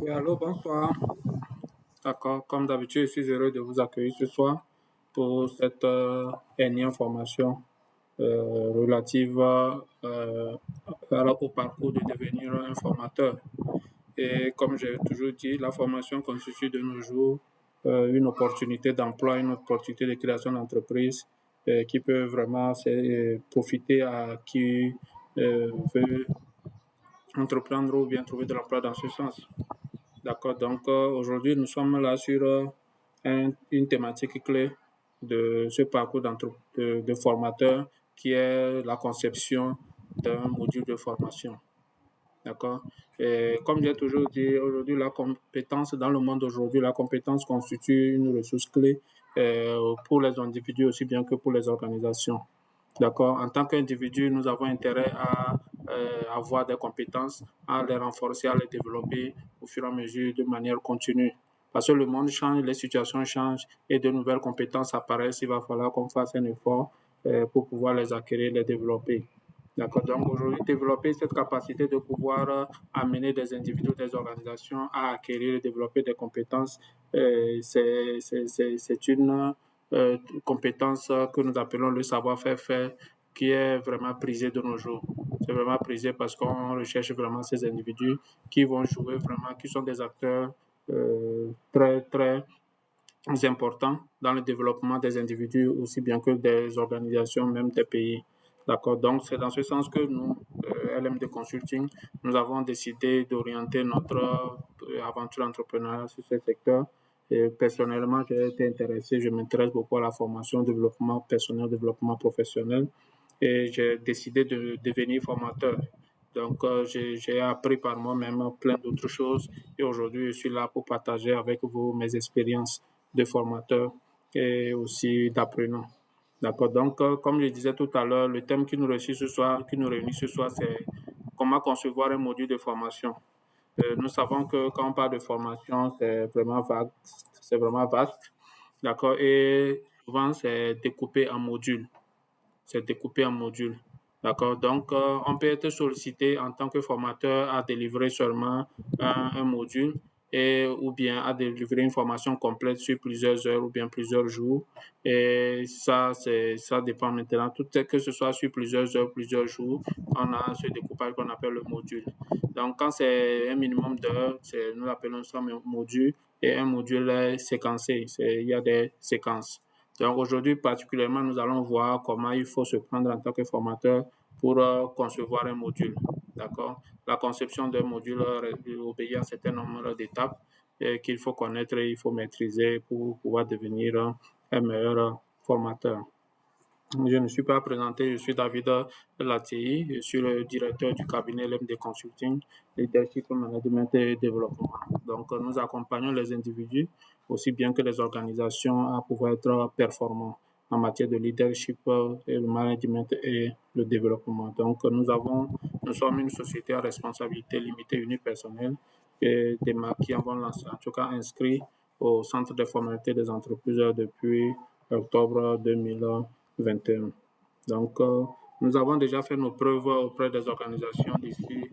Oui, allô, bonsoir. D'accord, comme d'habitude, je suis heureux de vous accueillir ce soir pour cette énième formation relative au parcours de devenir un formateur. Et comme j'ai toujours dit, la formation constitue de nos jours une opportunité d'emploi, une opportunité de création d'entreprise qui peut vraiment profiter à qui veut entreprendre ou bien trouver de l'emploi dans ce sens. D'accord, donc aujourd'hui nous sommes là sur une thématique clé de ce parcours de formateur qui est la conception d'un module de formation. D'accord. Et comme j'ai toujours dit, aujourd'hui, la compétence, dans le monde d'aujourd'hui, la compétence constitue une ressource clé pour les individus aussi bien que pour les organisations. D'accord. En tant qu'individu, nous avons intérêt à avoir des compétences, à les renforcer, à les développer au fur et à mesure de manière continue. Parce que le monde change, les situations changent et de nouvelles compétences apparaissent. Il va falloir qu'on fasse un effort pour pouvoir les acquérir, les développer. D'accord. Donc aujourd'hui, développer cette capacité de pouvoir amener des individus, des organisations à acquérir et développer des compétences, c'est une compétence que nous appelons le savoir-faire faire, qui est vraiment prisé de nos jours. C'est vraiment prisé parce qu'on recherche vraiment ces individus qui vont jouer vraiment, qui sont des acteurs très, très importants dans le développement des individus, aussi bien que des organisations, même des pays. D'accord. Donc, c'est dans ce sens que nous, LMD Consulting, nous avons décidé d'orienter notre aventure entrepreneuriale sur ce secteur. Et personnellement, j'ai été intéressé, je m'intéresse beaucoup à la formation, développement personnel, développement professionnel. Et j'ai décidé de devenir formateur. Donc, j'ai appris par moi-même plein d'autres choses. Et aujourd'hui, je suis là pour partager avec vous mes expériences de formateur et aussi d'apprenant. D'accord. Donc, comme je disais tout à l'heure, le thème qui nous réunit ce soir, c'est comment concevoir un module de formation. Nous savons que quand on parle de formation, c'est vraiment vague, c'est vraiment vaste. D'accord. Et souvent, c'est découpé en modules. C'est découpé en modules. D'accord. Donc, on peut être sollicité en tant que formateur à délivrer seulement un module ou bien à délivrer une formation complète sur plusieurs heures ou bien plusieurs jours. Et ça dépend maintenant. Que ce soit sur plusieurs heures, plusieurs jours, on a ce découpage qu'on appelle le module. Donc, quand c'est un minimum d'heures, nous appelons ça un module et un module est séquencé. Il y a des séquences. Donc aujourd'hui, particulièrement, nous allons voir comment il faut se prendre en tant que formateur pour concevoir un module. D'accord. La conception d'un module obéit à un certain nombre d'étapes qu'il faut connaître et il faut maîtriser pour pouvoir devenir un meilleur formateur. Je ne suis pas présenté, je suis David Lati, je suis le directeur du cabinet LMD Consulting, Leadership Management et Développement. Donc, nous accompagnons les individus aussi bien que les organisations à pouvoir être performants en matière de leadership et le management et le développement. Donc, nous sommes une société à responsabilité limitée unipersonnelle et qui avons lancé, en tout cas inscrit au centre de formalité des entreprises depuis octobre 2021. Donc, nous avons déjà fait nos preuves auprès des organisations d'ici,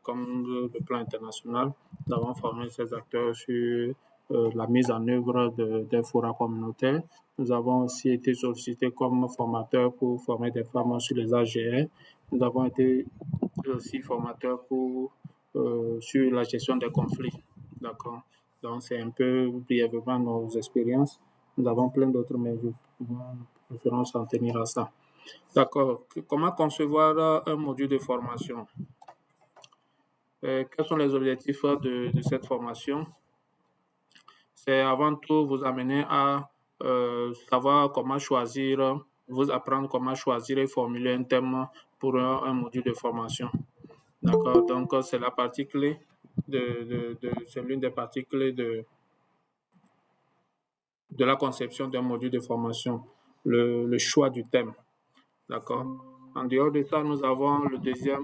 comme le plan international. Nous avons formé ces acteurs sur la mise en œuvre des forats communautaires. Nous avons aussi été sollicités comme formateurs pour former des femmes sur les AGR. Nous avons été aussi formateurs sur la gestion des conflits. D'accord. Donc, c'est un peu brièvement nos expériences. Nous avons plein d'autres, mais nous préférons s'en tenir à ça. D'accord. Comment concevoir un module de formation? Quels sont les objectifs de cette formation? C'est avant tout vous amener à savoir comment choisir, vous apprendre comment choisir et formuler un thème pour un module de formation. D'accord. Donc, c'est la partie clé c'est l'une des parties clés de la conception d'un module de formation, le choix du thème. D'accord. En dehors de ça, nous avons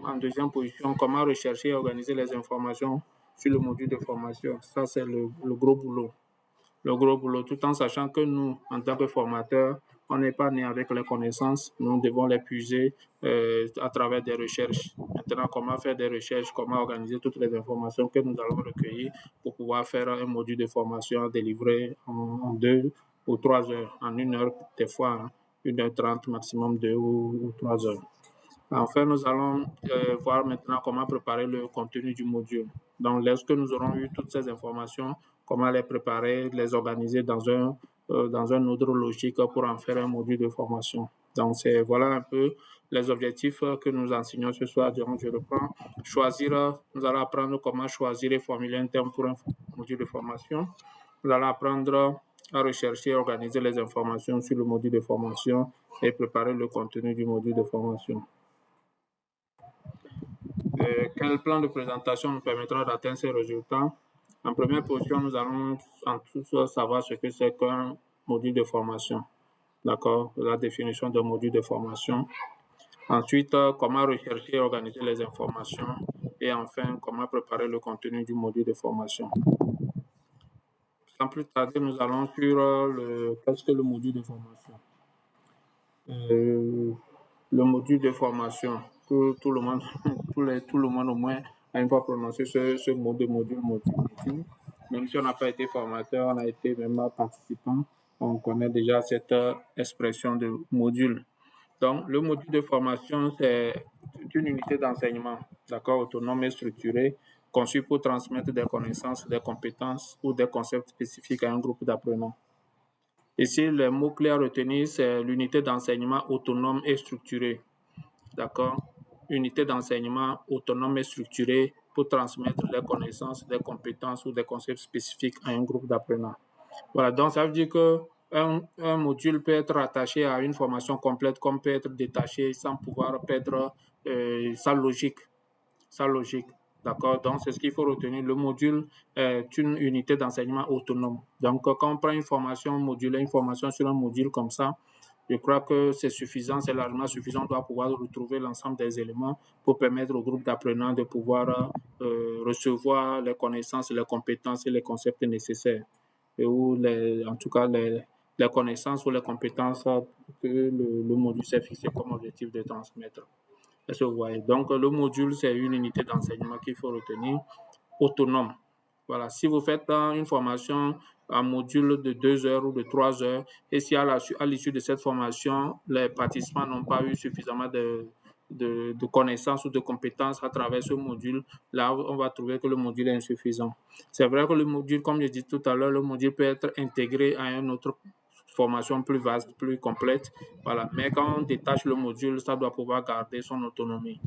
en deuxième position, comment rechercher et organiser les informations sur le module de formation. Ça, c'est le gros boulot. le gros boulot, tout en sachant que nous, en tant que formateurs, on n'est pas né avec les connaissances, nous devons les puiser à travers des recherches. Maintenant, comment faire des recherches, comment organiser toutes les informations que nous allons recueillir pour pouvoir faire un module de formation délivré en 2 ou 3 heures, en 1 heure, des fois 1 h 30, maximum 2 ou 3 heures. Enfin, nous allons voir maintenant comment préparer le contenu du module. Donc, lorsque nous aurons eu toutes ces informations, comment les préparer, les organiser dans un ordre logique pour en faire un module de formation. Donc, voilà un peu les objectifs que nous enseignons ce soir. Donc, je reprends. Nous allons apprendre comment choisir et formuler un terme pour un module de formation. Nous allons apprendre à rechercher et organiser les informations sur le module de formation et préparer le contenu du module de formation. Quel plan de présentation nous permettra d'atteindre ces résultats? En première position, nous allons en tout savoir ce que c'est qu'un module de formation. D'accord? La définition d'un module de formation. Ensuite, comment rechercher et organiser les informations. Et enfin, comment préparer le contenu du module de formation. Sans plus tarder, nous allons sur qu'est-ce que le module de formation. Le module de formation. Tout le monde, tout le monde au moins a une fois prononcé ce mot de module. Même si on n'a pas été formateur, on a été même participant, on connaît déjà cette expression de module. Donc, le module de formation, c'est une unité d'enseignement, d'accord, autonome et structurée, conçue pour transmettre des connaissances, des compétences ou des concepts spécifiques à un groupe d'apprenants. Ici, les mots-clés à retenir, c'est l'unité d'enseignement autonome et structurée. D'accord? Unité d'enseignement autonome et structurée pour transmettre des connaissances, des compétences ou des concepts spécifiques à un groupe d'apprenants. Voilà, donc ça veut dire qu'un module peut être attaché à une formation complète comme peut être détaché sans pouvoir perdre sa logique. D'accord? Donc, c'est ce qu'il faut retenir. Le module est une unité d'enseignement autonome. Donc, quand on prend une formation modulaire, une formation sur un module comme ça, je crois que c'est suffisant, c'est largement suffisant. On doit pouvoir retrouver l'ensemble des éléments pour permettre au groupe d'apprenants de pouvoir recevoir les connaissances, les compétences et les concepts nécessaires. Et où, en tout cas, les connaissances ou les compétences que le module s'est fixé comme objectif de transmettre. Est-ce que vous voyez? Donc, le module, c'est une unité d'enseignement qu'il faut retenir, autonome. Voilà. Si vous faites une formation en module de 2 heures ou de 3 heures, et si à l'issue de cette formation, les participants n'ont pas eu suffisamment de connaissances ou de compétences à travers ce module, là, on va trouver que le module est insuffisant. C'est vrai que le module, comme je dis tout à l'heure, le module peut être intégré à une autre formation plus vaste, plus complète. Voilà. Mais quand on détache le module, ça doit pouvoir garder son autonomie.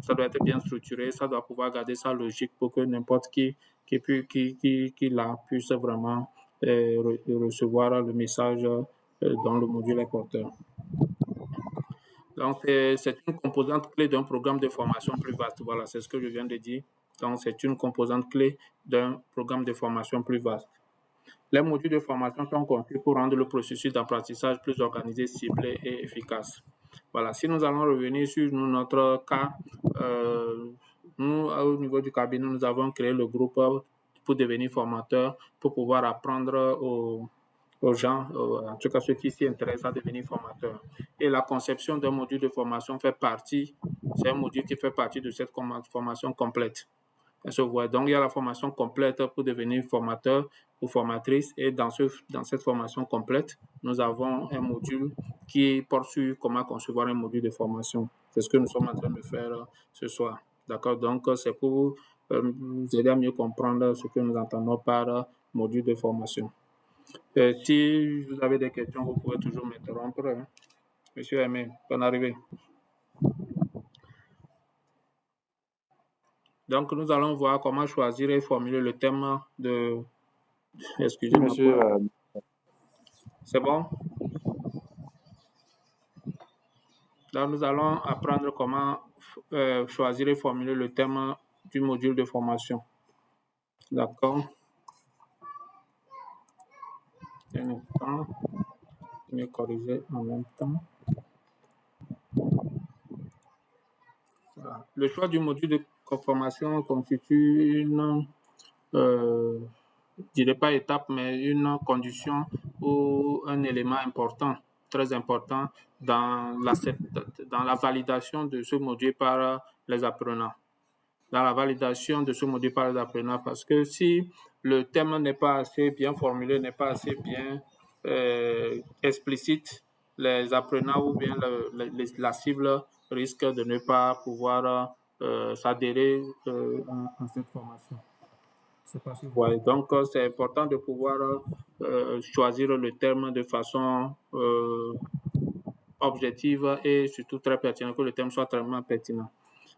Ça doit être bien structuré, ça doit pouvoir garder sa logique pour que n'importe qui là puisse vraiment recevoir le message dont le module est porteur. Donc, c'est une composante clé d'un programme de formation plus vaste. Voilà, c'est ce que je viens de dire. Donc, c'est une composante clé d'un programme de formation plus vaste. Les modules de formation sont conçus pour rendre le processus d'apprentissage plus organisé, ciblé et efficace. Voilà, si nous allons revenir sur notre cas, nous, au niveau du cabinet, nous avons créé le groupe pour devenir formateur, pour pouvoir apprendre aux gens, en tout cas ceux qui s'y intéressent à devenir formateurs. Et la conception d'un module de formation c'est un module qui fait partie de cette formation complète. Donc, il y a la formation complète pour devenir formateur ou formatrice. Et dans cette formation complète, nous avons un module qui porte sur comment concevoir un module de formation. C'est ce que nous sommes en train de faire ce soir. D'accord? Donc, c'est pour vous aider à mieux comprendre ce que nous entendons par module de formation. Si vous avez des questions, vous pouvez toujours m'interrompre. Hein. Monsieur Aimé, bonne arrivée. Donc, nous allons voir comment choisir et formuler le thème de... Excusez-moi. Monsieur, c'est bon? Donc, nous allons apprendre comment choisir et formuler le thème du module de formation. D'accord? Un instant. Je vais corriger en même temps. Voilà. Le choix du module de formation constitue dirais pas étape, mais une condition ou un élément important, très important dans la validation de ce module par les apprenants. Dans la validation de ce module par les apprenants, parce que si le thème n'est pas assez bien formulé, n'est pas assez bien explicite, les apprenants ou bien la cible risque de ne pas pouvoir s'adhérer à cette formation. C'est pas si vous voyez. Donc, c'est important de pouvoir choisir le terme de façon objective et surtout très pertinent, que le thème soit très pertinent.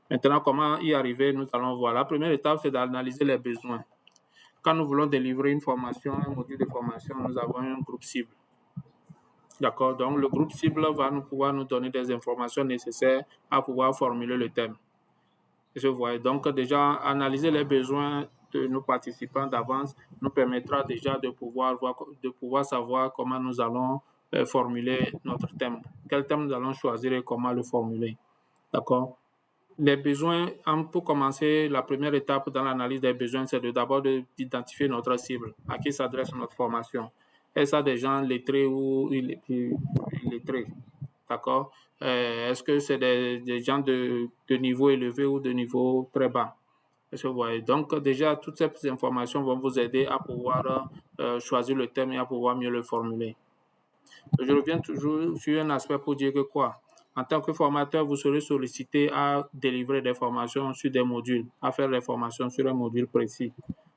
Maintenant, comment y arriver, nous allons voir. La première étape, c'est d'analyser les besoins. Quand nous voulons délivrer une formation, un module de formation, nous avons un groupe cible. D'accord? Donc, le groupe cible va pouvoir nous donner des informations nécessaires à pouvoir formuler le thème. Je vois. Donc, déjà, analyser les besoins de nos participants d'avance nous permettra déjà de pouvoir savoir comment nous allons formuler notre thème. Quel thème nous allons choisir et comment le formuler. D'accord? Les besoins, pour commencer, la première étape dans l'analyse des besoins, c'est d'abord d'identifier notre cible, à qui s'adresse notre formation. Est-ce à des gens lettrés ou illettrés? D'accord? Est-ce que c'est des gens de niveau élevé ou de niveau très bas? Est-ce que vous voyez? Donc, déjà, toutes ces informations vont vous aider à pouvoir choisir le thème et à pouvoir mieux le formuler. Je reviens toujours sur un aspect pour dire que quoi? En tant que formateur, vous serez sollicité à délivrer des formations sur des modules, à faire des formations sur un module précis.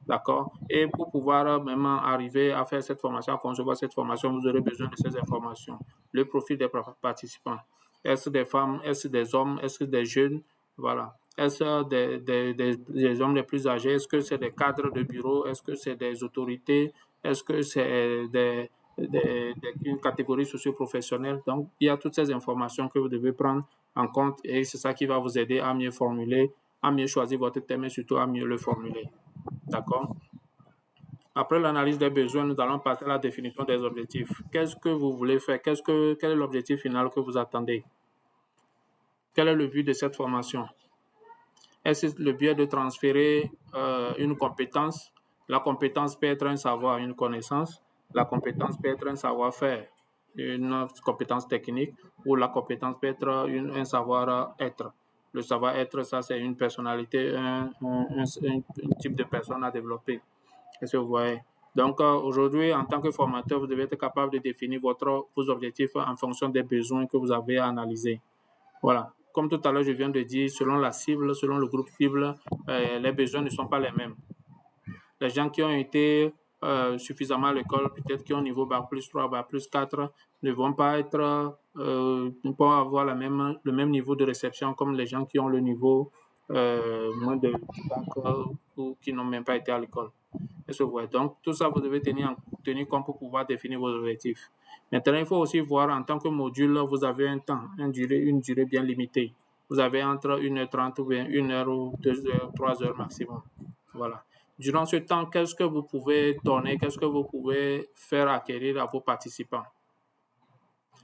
D'accord? Et pour pouvoir même arriver à faire cette formation, à concevoir cette formation, vous aurez besoin de ces informations. Le profil des participants. Est-ce des femmes? Est-ce des hommes? Est-ce des jeunes? Voilà. Est-ce des hommes les plus âgés? Est-ce que c'est des cadres de bureau? Est-ce que c'est des autorités? Est-ce que c'est une catégorie socio-professionnelle? Donc, il y a toutes ces informations que vous devez prendre en compte et c'est ça qui va vous aider à mieux formuler, à mieux choisir votre thème et surtout à mieux le formuler. D'accord? Après l'analyse des besoins, nous allons passer à la définition des objectifs. Qu'est-ce que vous voulez faire? Quel est l'objectif final que vous attendez? Quel est le but de cette formation? Est-ce le but de transférer une compétence? La compétence peut être un savoir, une connaissance. La compétence peut être un savoir-faire, une compétence technique, ou la compétence peut être un savoir-être. Le savoir-être, ça, c'est une personnalité, un type de personne à développer. Est-ce que vous voyez? Donc, aujourd'hui, en tant que formateur, vous devez être capable de définir vos objectifs en fonction des besoins que vous avez à analyser. Voilà. Comme tout à l'heure, je viens de dire, selon la cible, selon le groupe cible, les besoins ne sont pas les mêmes. Les gens qui ont été suffisamment à l'école, peut-être qui ont niveau Bac plus 3, Bac plus 4, ne vont pas avoir le même niveau de réception comme les gens qui ont le niveau moins de Bac ou qui n'ont même pas été à l'école. Donc, tout ça, vous devez tenir compte pour pouvoir définir vos objectifs. Maintenant, il faut aussi voir, en tant que module, vous avez un temps, une durée bien limitée. Vous avez entre 1h30 ou bien 1h ou 2h, 3h maximum. Voilà. Durant ce temps, qu'est-ce que vous pouvez donner, qu'est-ce que vous pouvez faire acquérir à vos participants?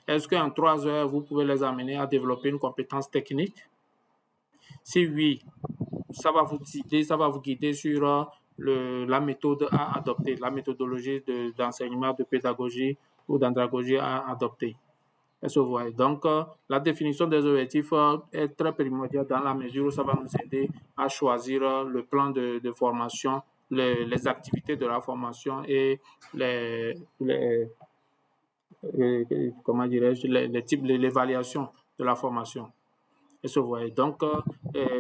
Est-ce qu'en 3 heures, vous pouvez les amener à développer une compétence technique? Si oui, ça va vous guider sur la méthode à adopter, la méthodologie d'enseignement, de pédagogie ou d'andragogie à adopter. Est-ce que vous voyez? Donc, la définition des objectifs est très primordiale dans la mesure où ça va nous aider à choisir le plan de formation, les activités de la formation et comment dirais-je, les types de l'évaluation de la formation. Est-ce que vous voyez? Donc,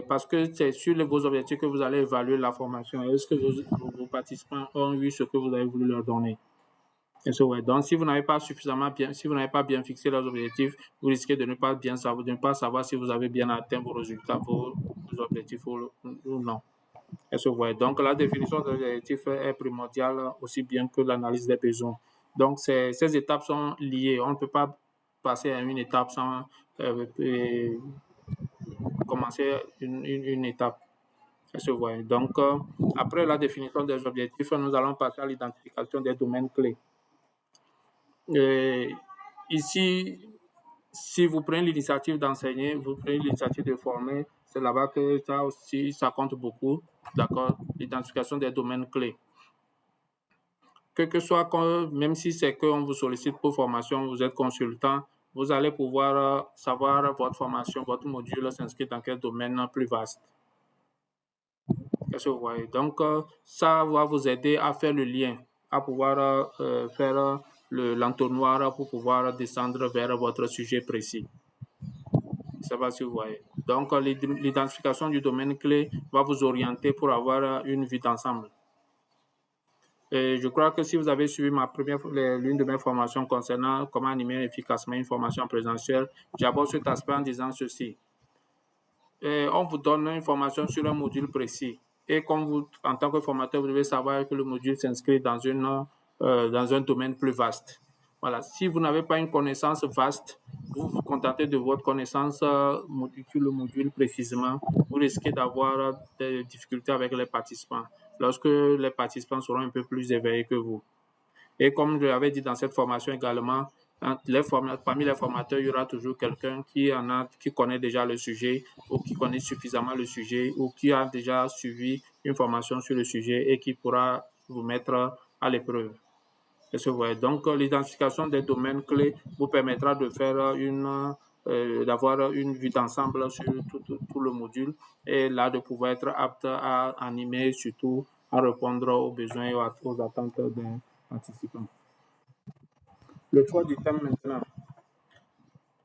parce que c'est sur vos objectifs que vous allez évaluer la formation. Est-ce que vos participants ont eu ce que vous avez voulu leur donner? Est-ce que vous voyez? Donc, si vous n'avez pas bien fixé leurs objectifs, vous risquez de ne pas savoir si vous avez bien atteint vos résultats, vos objectifs ou non. Est-ce que vous voyez? Donc, la définition des objectifs est primordiale aussi bien que l'analyse des besoins. Donc, ces étapes sont liées. On ne peut pas passer à une étape sans commencer une étape. Est-ce que vous voyez? Donc, après la définition des objectifs, nous allons passer à l'identification des domaines clés. Ici, si vous prenez l'initiative d'enseigner, vous prenez l'initiative de former, c'est là-bas que ça aussi, ça compte beaucoup. D'accord? L'identification des domaines clés. que soit, même si c'est qu'on vous sollicite pour formation, vous êtes consultant, vous allez pouvoir savoir votre formation, votre module s'inscrit dans quel domaine plus vaste. Qu'est-ce que vous voyez? Donc, ça va vous aider à faire le lien, à pouvoir faire l'entonnoir pour pouvoir descendre vers votre sujet précis. Je ne sais pas si vous voyez. Donc, l'identification du domaine clé va vous orienter pour avoir une vue d'ensemble. Et je crois que si vous avez suivi l'une de mes formations concernant comment animer efficacement une formation présentielle, j'aborde cet aspect en disant ceci. On vous donne une formation sur un module précis. Et comme vous, en tant que formateur, vous devez savoir que le module s'inscrit dans un domaine plus vaste. Voilà. Si vous n'avez pas une connaissance vaste, vous vous contentez de votre connaissance sur le module précisément, vous risquez d'avoir des difficultés avec les participants lorsque les participants seront un peu plus éveillés que vous. Et comme je l'avais dit dans cette formation également, parmi les formateurs, il y aura toujours quelqu'un qui connaît déjà le sujet ou qui connaît suffisamment le sujet ou qui a déjà suivi une formation sur le sujet et qui pourra vous mettre à l'épreuve. Donc, l'identification des domaines clés vous permettra de faire d'avoir une vue d'ensemble sur tout le module et là de pouvoir être apte à animer, surtout à répondre aux besoins et aux attentes des participants. Le choix du thème maintenant.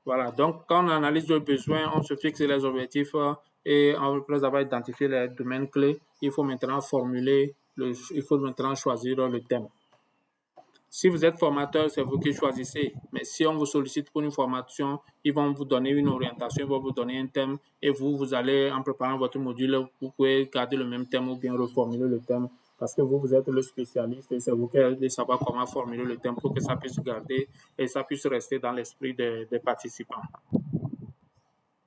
Voilà, donc quand on analyse le besoin, on se fixe les objectifs et après avoir identifié les domaines clés, il faut maintenant choisir le thème. Si vous êtes formateur, c'est vous qui choisissez. Mais si on vous sollicite pour une formation, ils vont vous donner une orientation, ils vont vous donner un thème et vous allez, en préparant votre module, vous pouvez garder le même thème ou bien reformuler le thème parce que vous êtes le spécialiste et c'est vous qui allez savoir comment formuler le thème pour que ça puisse garder et ça puisse rester dans l'esprit des participants. Je ne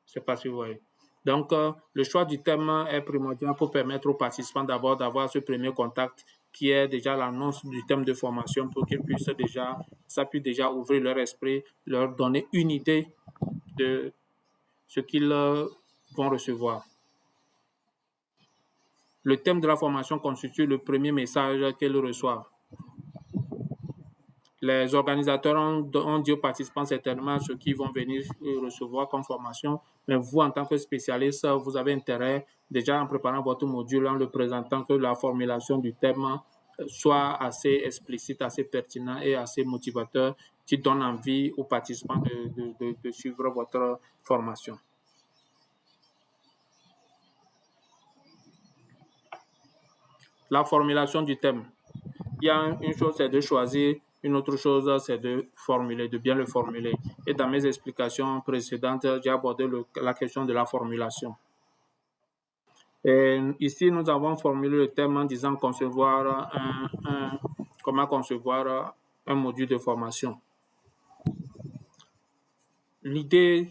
sais pas si vous voyez. Donc, le choix du thème est primordial pour permettre aux participants d'abord d'avoir ce premier contact qui est déjà l'annonce du thème de formation pour qu'ils puissent ça puisse déjà ouvrir leur esprit, leur donner une idée de ce qu'ils vont recevoir. Le thème de la formation constitue le premier message qu'ils reçoivent. Les organisateurs ont dit aux participants certainement ce qu'ils vont venir recevoir comme formation, mais vous, en tant que spécialiste, vous avez intérêt, déjà en préparant votre module, en le présentant, que la formulation du thème soit assez explicite, assez pertinent et assez motivateur, qui donne envie aux participants de suivre votre formation. La formulation du thème. Il y a une chose, c'est de choisir. Une autre chose, c'est de bien le formuler. Et dans mes explications précédentes, j'ai abordé la question de la formulation. Et ici, nous avons formulé le thème en disant comment concevoir un module de formation. L'idée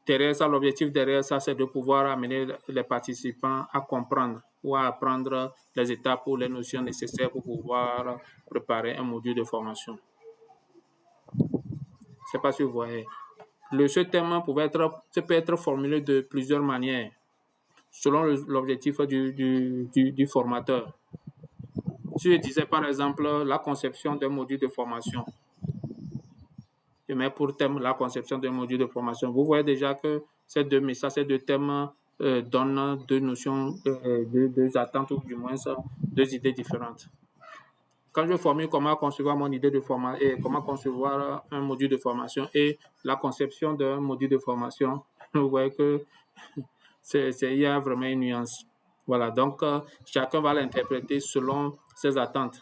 derrière ça, l'objectif derrière ça, c'est de pouvoir amener les participants à comprendre ou à apprendre les étapes ou les notions nécessaires pour pouvoir préparer un module de formation. Je ne sais pas si vous voyez. Ce thème peut être formulé de plusieurs manières, selon l'objectif du formateur. Si je disais par exemple la conception d'un module de formation, je mets pour thème la conception d'un module de formation. Vous voyez déjà que ces deux thèmes donnent deux notions, deux attentes ou du moins deux idées différentes. Quand je formule comment concevoir mon idée de formation et comment concevoir un module de formation et la conception d'un module de formation, vous voyez que il y a vraiment une nuance. Voilà, donc chacun va l'interpréter selon ses attentes.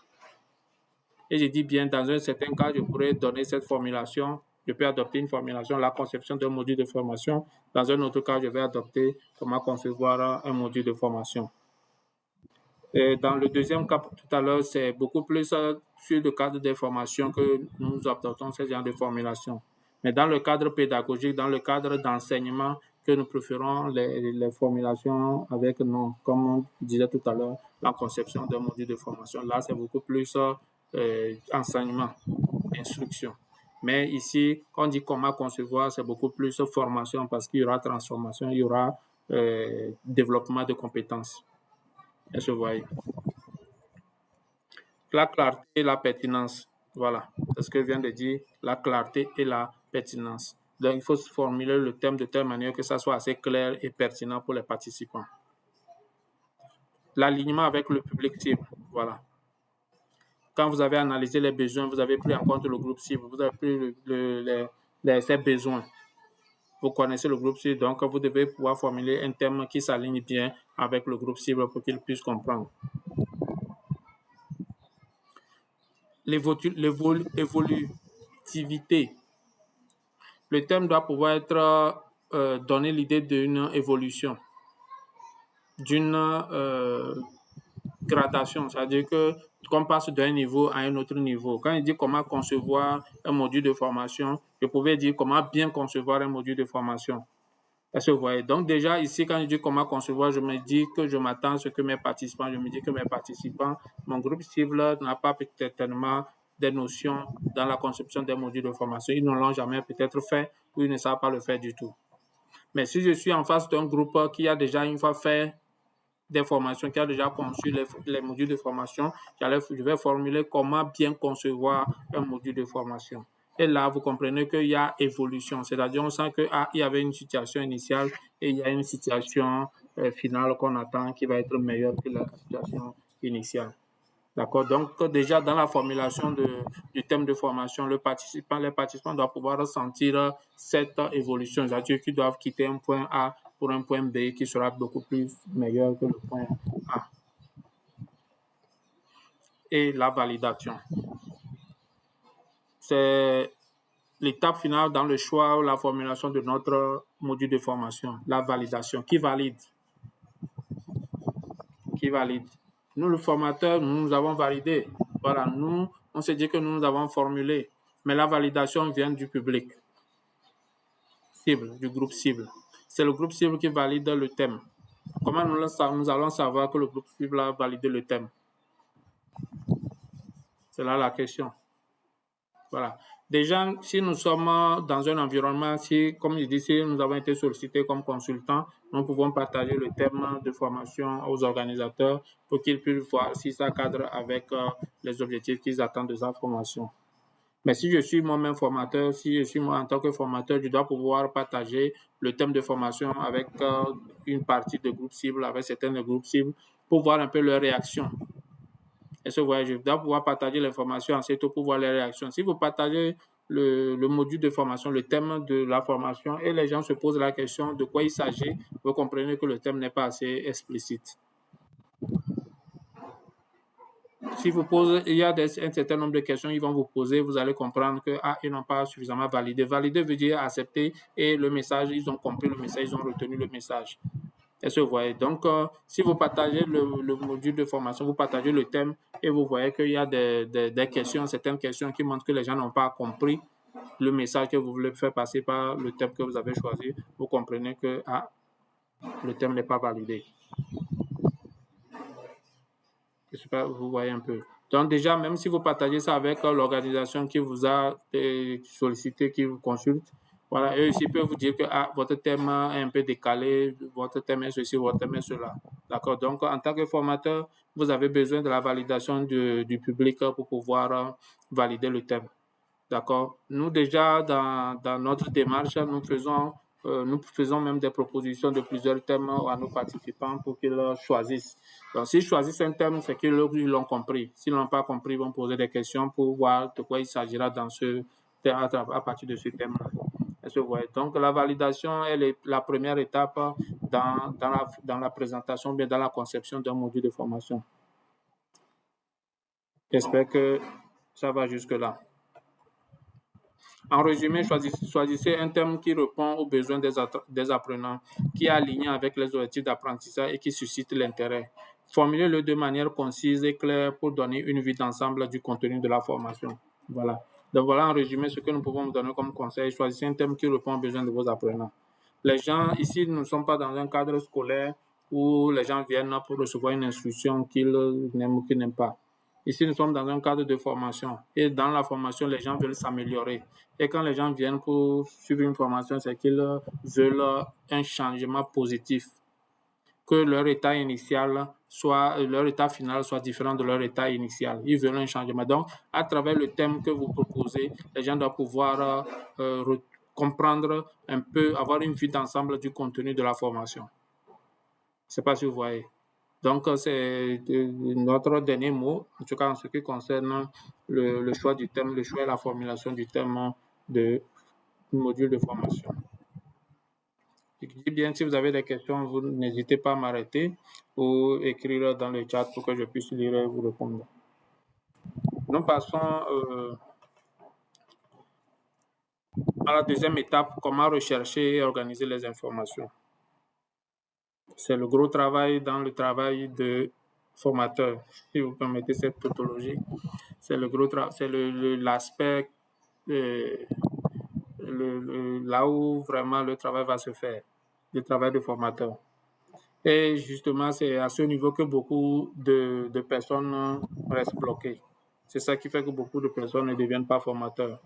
Et je dis bien, dans un certain cas, je pourrais donner cette formulation, je peux adopter une formulation, la conception d'un module de formation. Dans un autre cas, je vais adopter comment concevoir un module de formation. Et dans le deuxième cas, tout à l'heure, c'est beaucoup plus sur le cadre des formations que nous adoptons ce genre de formulation. Mais dans le cadre pédagogique, dans le cadre d'enseignement, que nous préférons les formulations avec, comme on disait tout à l'heure, la conception d'un module de formation. Là, c'est beaucoup plus enseignement, instruction. Mais ici, quand on dit comment concevoir, c'est beaucoup plus formation parce qu'il y aura transformation, il y aura développement de compétences. Est-ce que vous voyez? La clarté et la pertinence. Voilà, c'est ce que je viens de dire, la clarté et la pertinence. Donc, il faut formuler le thème de telle manière que ça soit assez clair et pertinent pour les participants. L'alignement avec le public cible. Voilà. Quand vous avez analysé les besoins, vous avez pris en compte le groupe cible, vous avez pris ces besoins. Vous connaissez le groupe cible, donc vous devez pouvoir formuler un thème qui s'aligne bien avec le groupe cible pour qu'il puisse comprendre. L'évolutivité. Le thème doit pouvoir être donner l'idée d'une évolution, d'une gradation, c'est-à-dire que qu'on passe d'un niveau à un autre niveau. Quand il dit comment concevoir un module de formation, je pouvais dire comment bien concevoir un module de formation. Est-ce que vous voyez? Donc déjà ici, quand je dis comment concevoir, je me dis que je m'attends à ce que mes participants, mon groupe cible n'a pas peut-être des notions dans la conception des modules de formation. Ils ne l'ont jamais peut-être fait ou ils ne savent pas le faire du tout. Mais si je suis en face d'un groupe qui a déjà une fois fait des formations, qui a déjà conçu les modules de formation, je vais formuler comment bien concevoir un module de formation. Et là, vous comprenez qu'il y a évolution, c'est-à-dire on sent qu'il y avait une situation initiale et il y a une situation finale qu'on attend qui va être meilleure que la situation initiale. D'accord. Donc, déjà, dans la formulation du thème de formation, les participants doivent pouvoir ressentir cette évolution. C'est-à-dire qu'ils doivent quitter un point A pour un point B qui sera beaucoup plus meilleur que le point A. Et la validation. C'est l'étape finale dans le choix ou la formulation de notre module de formation. La validation. Qui valide? Qui valide? Nous, le formateur, nous avons validé. Voilà, nous, on s'est dit que nous avons formulé. Mais la validation vient du public cible, du groupe cible. C'est le groupe cible qui valide le thème. Comment nous allons savoir que le groupe cible a validé le thème? C'est là la question. Voilà. Déjà, si nous sommes dans un environnement, comme je dis, si nous avons été sollicités comme consultants, nous pouvons partager le thème de formation aux organisateurs pour qu'ils puissent voir si ça cadre avec les objectifs qu'ils attendent de sa formation. Mais si je suis moi-même formateur, si je suis moi en tant que formateur, je dois pouvoir partager le thème de formation avec une partie de groupe cible, avec certains groupes cibles, pour voir un peu leurs réactions. Est-ce que vous voyez, je dois pouvoir partager l'information ensuite pour voir les réactions. Si vous partagez le module de formation, le thème de la formation, et les gens se posent la question de quoi il s'agit, vous comprenez que le thème n'est pas assez explicite. Si vous posez, il y a un certain nombre de questions qu'ils vont vous poser, vous allez comprendre qu'ils n'ont pas suffisamment validé. Valider veut dire accepter et le message, ils ont compris le message, ils ont retenu le message. Est-ce que vous voyez? Donc, si vous partagez le module de formation, vous partagez le thème et vous voyez qu'il y a des questions, certaines questions qui montrent que les gens n'ont pas compris le message que vous voulez faire passer par le thème que vous avez choisi, vous comprenez que le thème n'est pas validé. Je sais pas, vous voyez un peu. Donc déjà, même si vous partagez ça avec l'organisation qui vous a sollicité, qui vous consulte, voilà, eux aussi peuvent vous dire que votre thème est un peu décalé, votre thème est ceci, votre thème est cela. D'accord. Donc, en tant que formateur, vous avez besoin de la validation du public pour pouvoir valider le thème. D'accord. Nous, déjà, dans notre démarche, nous faisons même des propositions de plusieurs thèmes à nos participants pour qu'ils choisissent. Donc, s'ils choisissent un thème, c'est qu'ils l'ont compris. S'ils ne l'ont pas compris, ils vont poser des questions pour voir de quoi il s'agira à partir de ce thème-là. Est-ce que vous voyez? Donc, la validation est la première étape dans la présentation, bien dans la conception d'un module de formation. J'espère que ça va jusque-là. En résumé, choisissez un thème qui répond aux besoins des apprenants, qui est aligné avec les objectifs d'apprentissage et qui suscite l'intérêt. Formulez-le de manière concise et claire pour donner une vue d'ensemble du contenu de la formation. Voilà. Donc voilà en résumé ce que nous pouvons vous donner comme conseil. Choisissez un thème qui répond aux besoins de vos apprenants. Les gens, ici, nous ne sommes pas dans un cadre scolaire où les gens viennent pour recevoir une instruction qu'ils n'aiment ou qu'ils n'aiment pas. Ici, nous sommes dans un cadre de formation. Et dans la formation, les gens veulent s'améliorer. Et quand les gens viennent pour suivre une formation, c'est qu'ils veulent un changement positif. que leur état initial leur état final soit différent de leur état initial. Ils veulent un changement. Donc, à travers le thème que vous proposez, les gens doivent pouvoir comprendre un peu, avoir une vue d'ensemble du contenu de la formation. Je ne sais pas si vous voyez. Donc, c'est notre dernier mot, en tout cas en ce qui concerne le choix du thème, le choix et la formulation du thème du module de formation. Je dis bien, si vous avez des questions, vous n'hésitez pas à m'arrêter ou écrire dans le chat pour que je puisse lire et vous répondre. Nous passons à la deuxième étape, comment rechercher et organiser les informations. C'est le gros travail dans le travail de formateur, si vous permettez cette tautologie. C'est le gros travail, c'est l'aspect là où vraiment le travail va se faire, le travail de formateur. Et justement, c'est à ce niveau que beaucoup de personnes restent bloquées. C'est ça qui fait que beaucoup de personnes ne deviennent pas formateurs.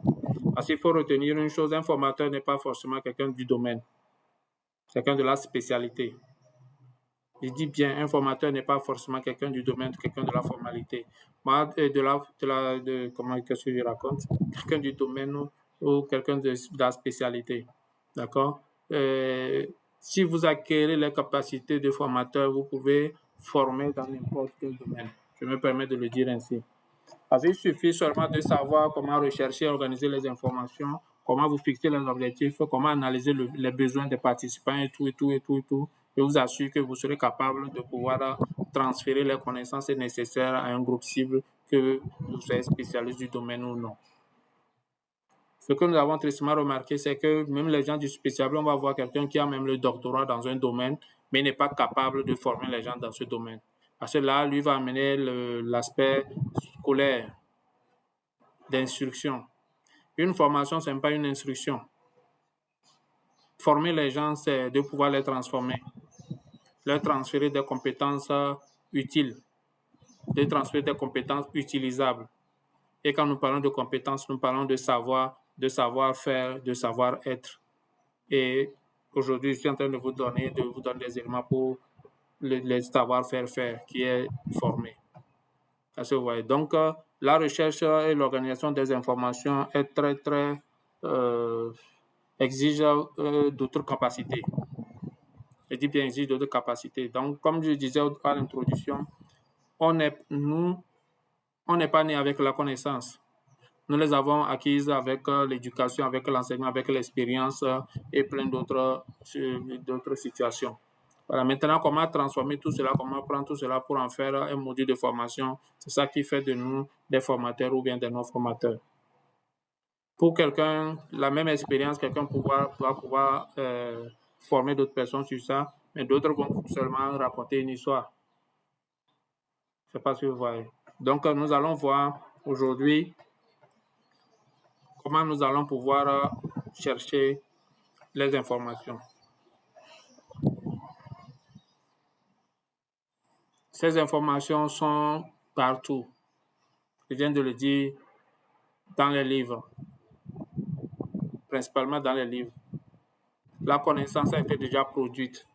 Parce qu'il faut retenir une chose, un formateur n'est pas forcément quelqu'un du domaine, quelqu'un de la spécialité. Je dis bien, un formateur n'est pas forcément quelqu'un du domaine, quelqu'un de la formalité. Moi, comment qu'est-ce que je raconte? Quelqu'un du domaine ou quelqu'un de la spécialité. D'accord? Si vous acquérez les capacités de formateur, vous pouvez former dans n'importe quel domaine. Je me permets de le dire ainsi. Parce qu'il suffit seulement de savoir comment rechercher, organiser les informations, comment vous fixer les objectifs, comment analyser les besoins des participants et tout. Je vous assure que vous serez capable de pouvoir transférer les connaissances nécessaires à un groupe cible, que vous soyez spécialiste du domaine ou non. Ce que nous avons tristement remarqué, c'est que même les gens du spécial, on va voir quelqu'un qui a même le doctorat dans un domaine, mais n'est pas capable de former les gens dans ce domaine. Parce que là, lui va amener l'aspect scolaire, d'instruction. Une formation, ce n'est pas une instruction. Former les gens, c'est de pouvoir les transformer, leur transférer des compétences utiles, de transférer des compétences utilisables. Et quand nous parlons de compétences, nous parlons de savoir, de savoir-faire, de savoir-être. Et aujourd'hui, je suis en train de vous donner des éléments pour le savoir-faire qui est formé. Donc, la recherche et l'organisation des informations est très exige d'autres capacités. Je dis bien exige d'autres capacités. Donc, comme je disais à l'introduction, on n'est pas né avec la connaissance. Nous les avons acquises avec l'éducation, avec l'enseignement, avec l'expérience et plein d'autres situations. Voilà, maintenant, comment transformer tout cela, comment prendre tout cela pour en faire un module de formation, c'est ça qui fait de nous des formateurs ou bien des non-formateurs. Pour quelqu'un, la même expérience, quelqu'un va pouvoir former d'autres personnes sur ça, mais d'autres vont seulement raconter une histoire. Je ne sais pas si vous voyez. Donc, nous allons voir aujourd'hui comment nous allons pouvoir chercher les informations. Ces informations sont partout. Je viens de le dire, dans les livres, principalement dans les livres. La connaissance a été déjà produite.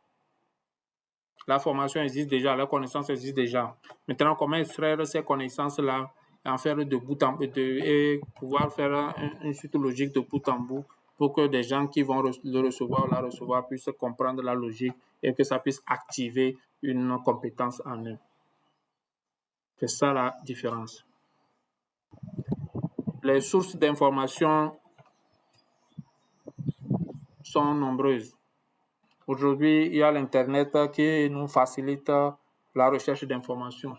La formation existe déjà, la connaissance existe déjà. Maintenant, comment extraire ces connaissances-là, en faire de bout en bout et pouvoir faire une suite logique de bout en bout pour que des gens qui vont le recevoir ou la recevoir puissent comprendre la logique et que ça puisse activer une compétence en eux. C'est ça la différence. Les sources d'information sont nombreuses. Aujourd'hui, il y a l'Internet qui nous facilite la recherche d'informations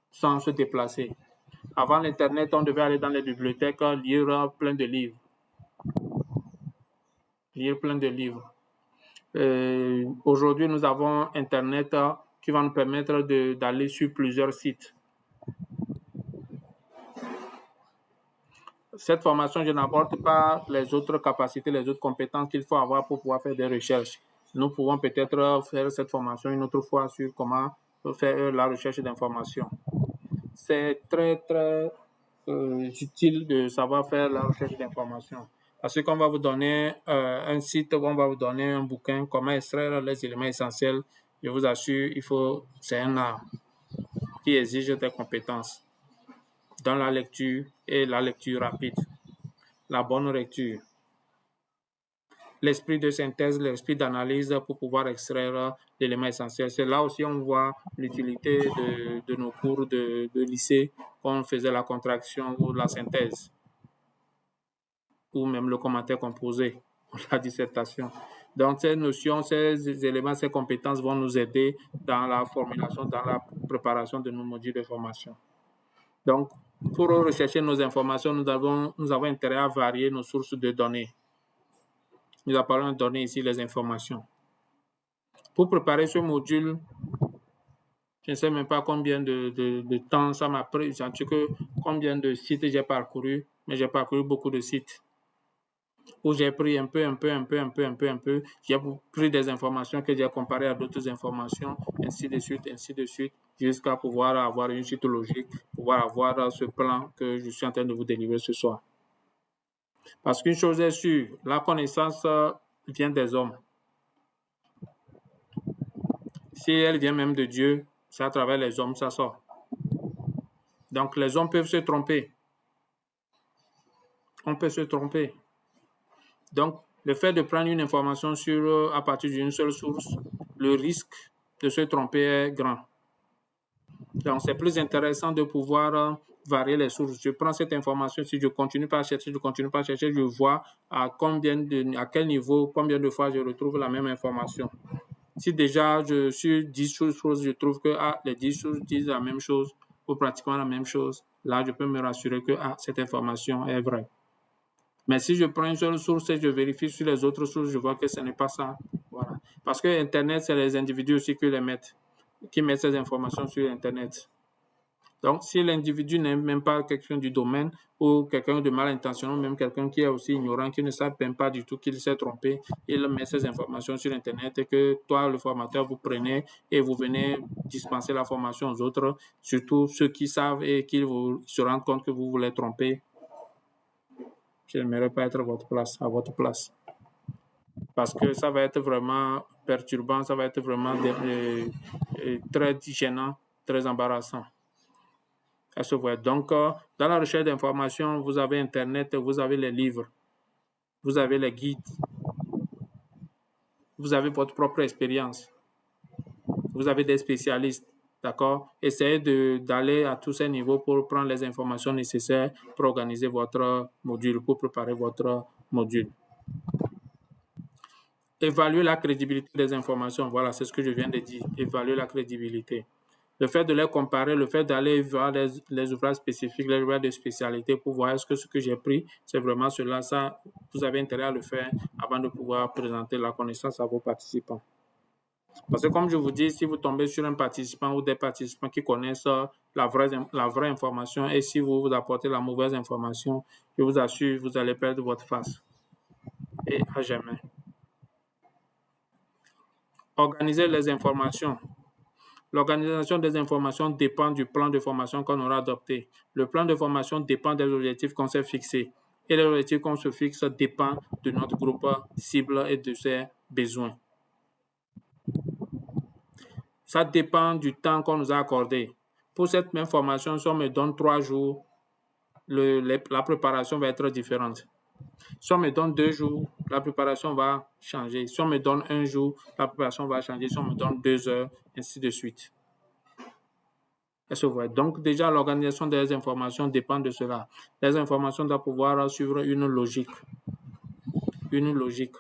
sans se déplacer. Avant l'Internet, on devait aller dans les bibliothèques, lire plein de livres. Aujourd'hui, nous avons Internet qui va nous permettre d'aller sur plusieurs sites. Cette formation, je n'apporte pas les autres capacités, les autres compétences qu'il faut avoir pour pouvoir faire des recherches. Nous pouvons peut-être faire cette formation une autre fois sur comment faire la recherche d'informations. C'est très utile de savoir faire la recherche d'informations. Parce qu'on va vous donner un site, on va vous donner un bouquin, comment extraire les éléments essentiels Je vous assure, c'est un art qui exige des compétences dans la lecture et la lecture rapide, la bonne lecture, l'esprit de synthèse, l'esprit d'analyse pour pouvoir extraire l'élément essentiel. C'est là aussi on voit l'utilité de nos cours de lycée quand on faisait la contraction ou la synthèse, ou même le commentaire composé ou la dissertation. Donc, ces notions, ces éléments, ces compétences vont nous aider dans la formulation, dans la préparation de nos modules de formation. Donc, pour rechercher nos informations, nous avons intérêt à varier nos sources de données. Nous appelons données ici les informations. Pour préparer ce module, je ne sais même pas combien de temps ça m'a pris, combien de sites j'ai parcouru, mais j'ai parcouru beaucoup de sites où j'ai pris un peu. J'ai pris des informations que j'ai comparées à d'autres informations, ainsi de suite, jusqu'à pouvoir avoir une suite logique, pouvoir avoir ce plan que je suis en train de vous délivrer ce soir. Parce qu'une chose est sûre, la connaissance vient des hommes. Si elle vient même de Dieu, c'est à travers les hommes ça sort. Donc les hommes peuvent se tromper. On peut se tromper. Donc, le fait de prendre une information à partir d'une seule source, le risque de se tromper est grand. Donc, c'est plus intéressant de pouvoir varier les sources. Je prends cette information, si je continue pas à chercher, je vois à quel niveau, combien de fois je retrouve la même information. Si déjà je suis 10 choses, je trouve que les 10 choses disent la même chose ou pratiquement la même chose, là, je peux me rassurer que cette information est vraie. Mais si je prends une seule source et je vérifie sur les autres sources, je vois que ce n'est pas ça. Voilà. Parce que Internet, c'est les individus aussi qui mettent ces informations sur Internet. Donc, si l'individu n'est même pas quelqu'un du domaine ou quelqu'un de mal intentionné, même quelqu'un qui est aussi ignorant, qui ne sait même pas du tout qu'il s'est trompé, il met ces informations sur Internet et que toi, le formateur, vous prenez et vous venez dispenser la formation aux autres, surtout ceux qui savent et qui se rendent compte que vous voulez tromper. Je n'aimerais pas être à votre place. Parce que ça va être vraiment perturbant, ça va être vraiment très gênant, très embarrassant. Donc, dans la recherche d'informations, vous avez Internet, vous avez les livres, vous avez les guides, vous avez votre propre expérience, vous avez des spécialistes, d'accord? Essayez d'aller à tous ces niveaux pour prendre les informations nécessaires pour organiser votre module, pour préparer votre module. Évaluer la crédibilité des informations, voilà, c'est ce que je viens de dire, évaluer la crédibilité. Le fait de les comparer, le fait d'aller voir les ouvrages spécifiques, les ouvrages de spécialité pour voir est-ce que ce que j'ai pris, c'est vraiment cela, ça, vous avez intérêt à le faire avant de pouvoir présenter la connaissance à vos participants. Parce que comme je vous dis, si vous tombez sur un participant ou des participants qui connaissent la vraie information et si vous apportez la mauvaise information, je vous assure, vous allez perdre votre face. Et à jamais. Organiser les informations. L'organisation des informations dépend du plan de formation qu'on aura adopté. Le plan de formation dépend des objectifs qu'on s'est fixés. Et les objectifs qu'on se fixe dépendent de notre groupe cible et de ses besoins. Ça dépend du temps qu'on nous a accordé. Pour cette même formation, si on me donne 3 jours, la préparation va être différente. Si on me donne 2 jours, la préparation va changer. Si on me donne 1 jour, la préparation va changer. Si on me donne 2 heures, ainsi de suite. Donc, déjà, l'organisation des informations dépend de cela. Les informations doivent pouvoir suivre une logique. Une logique.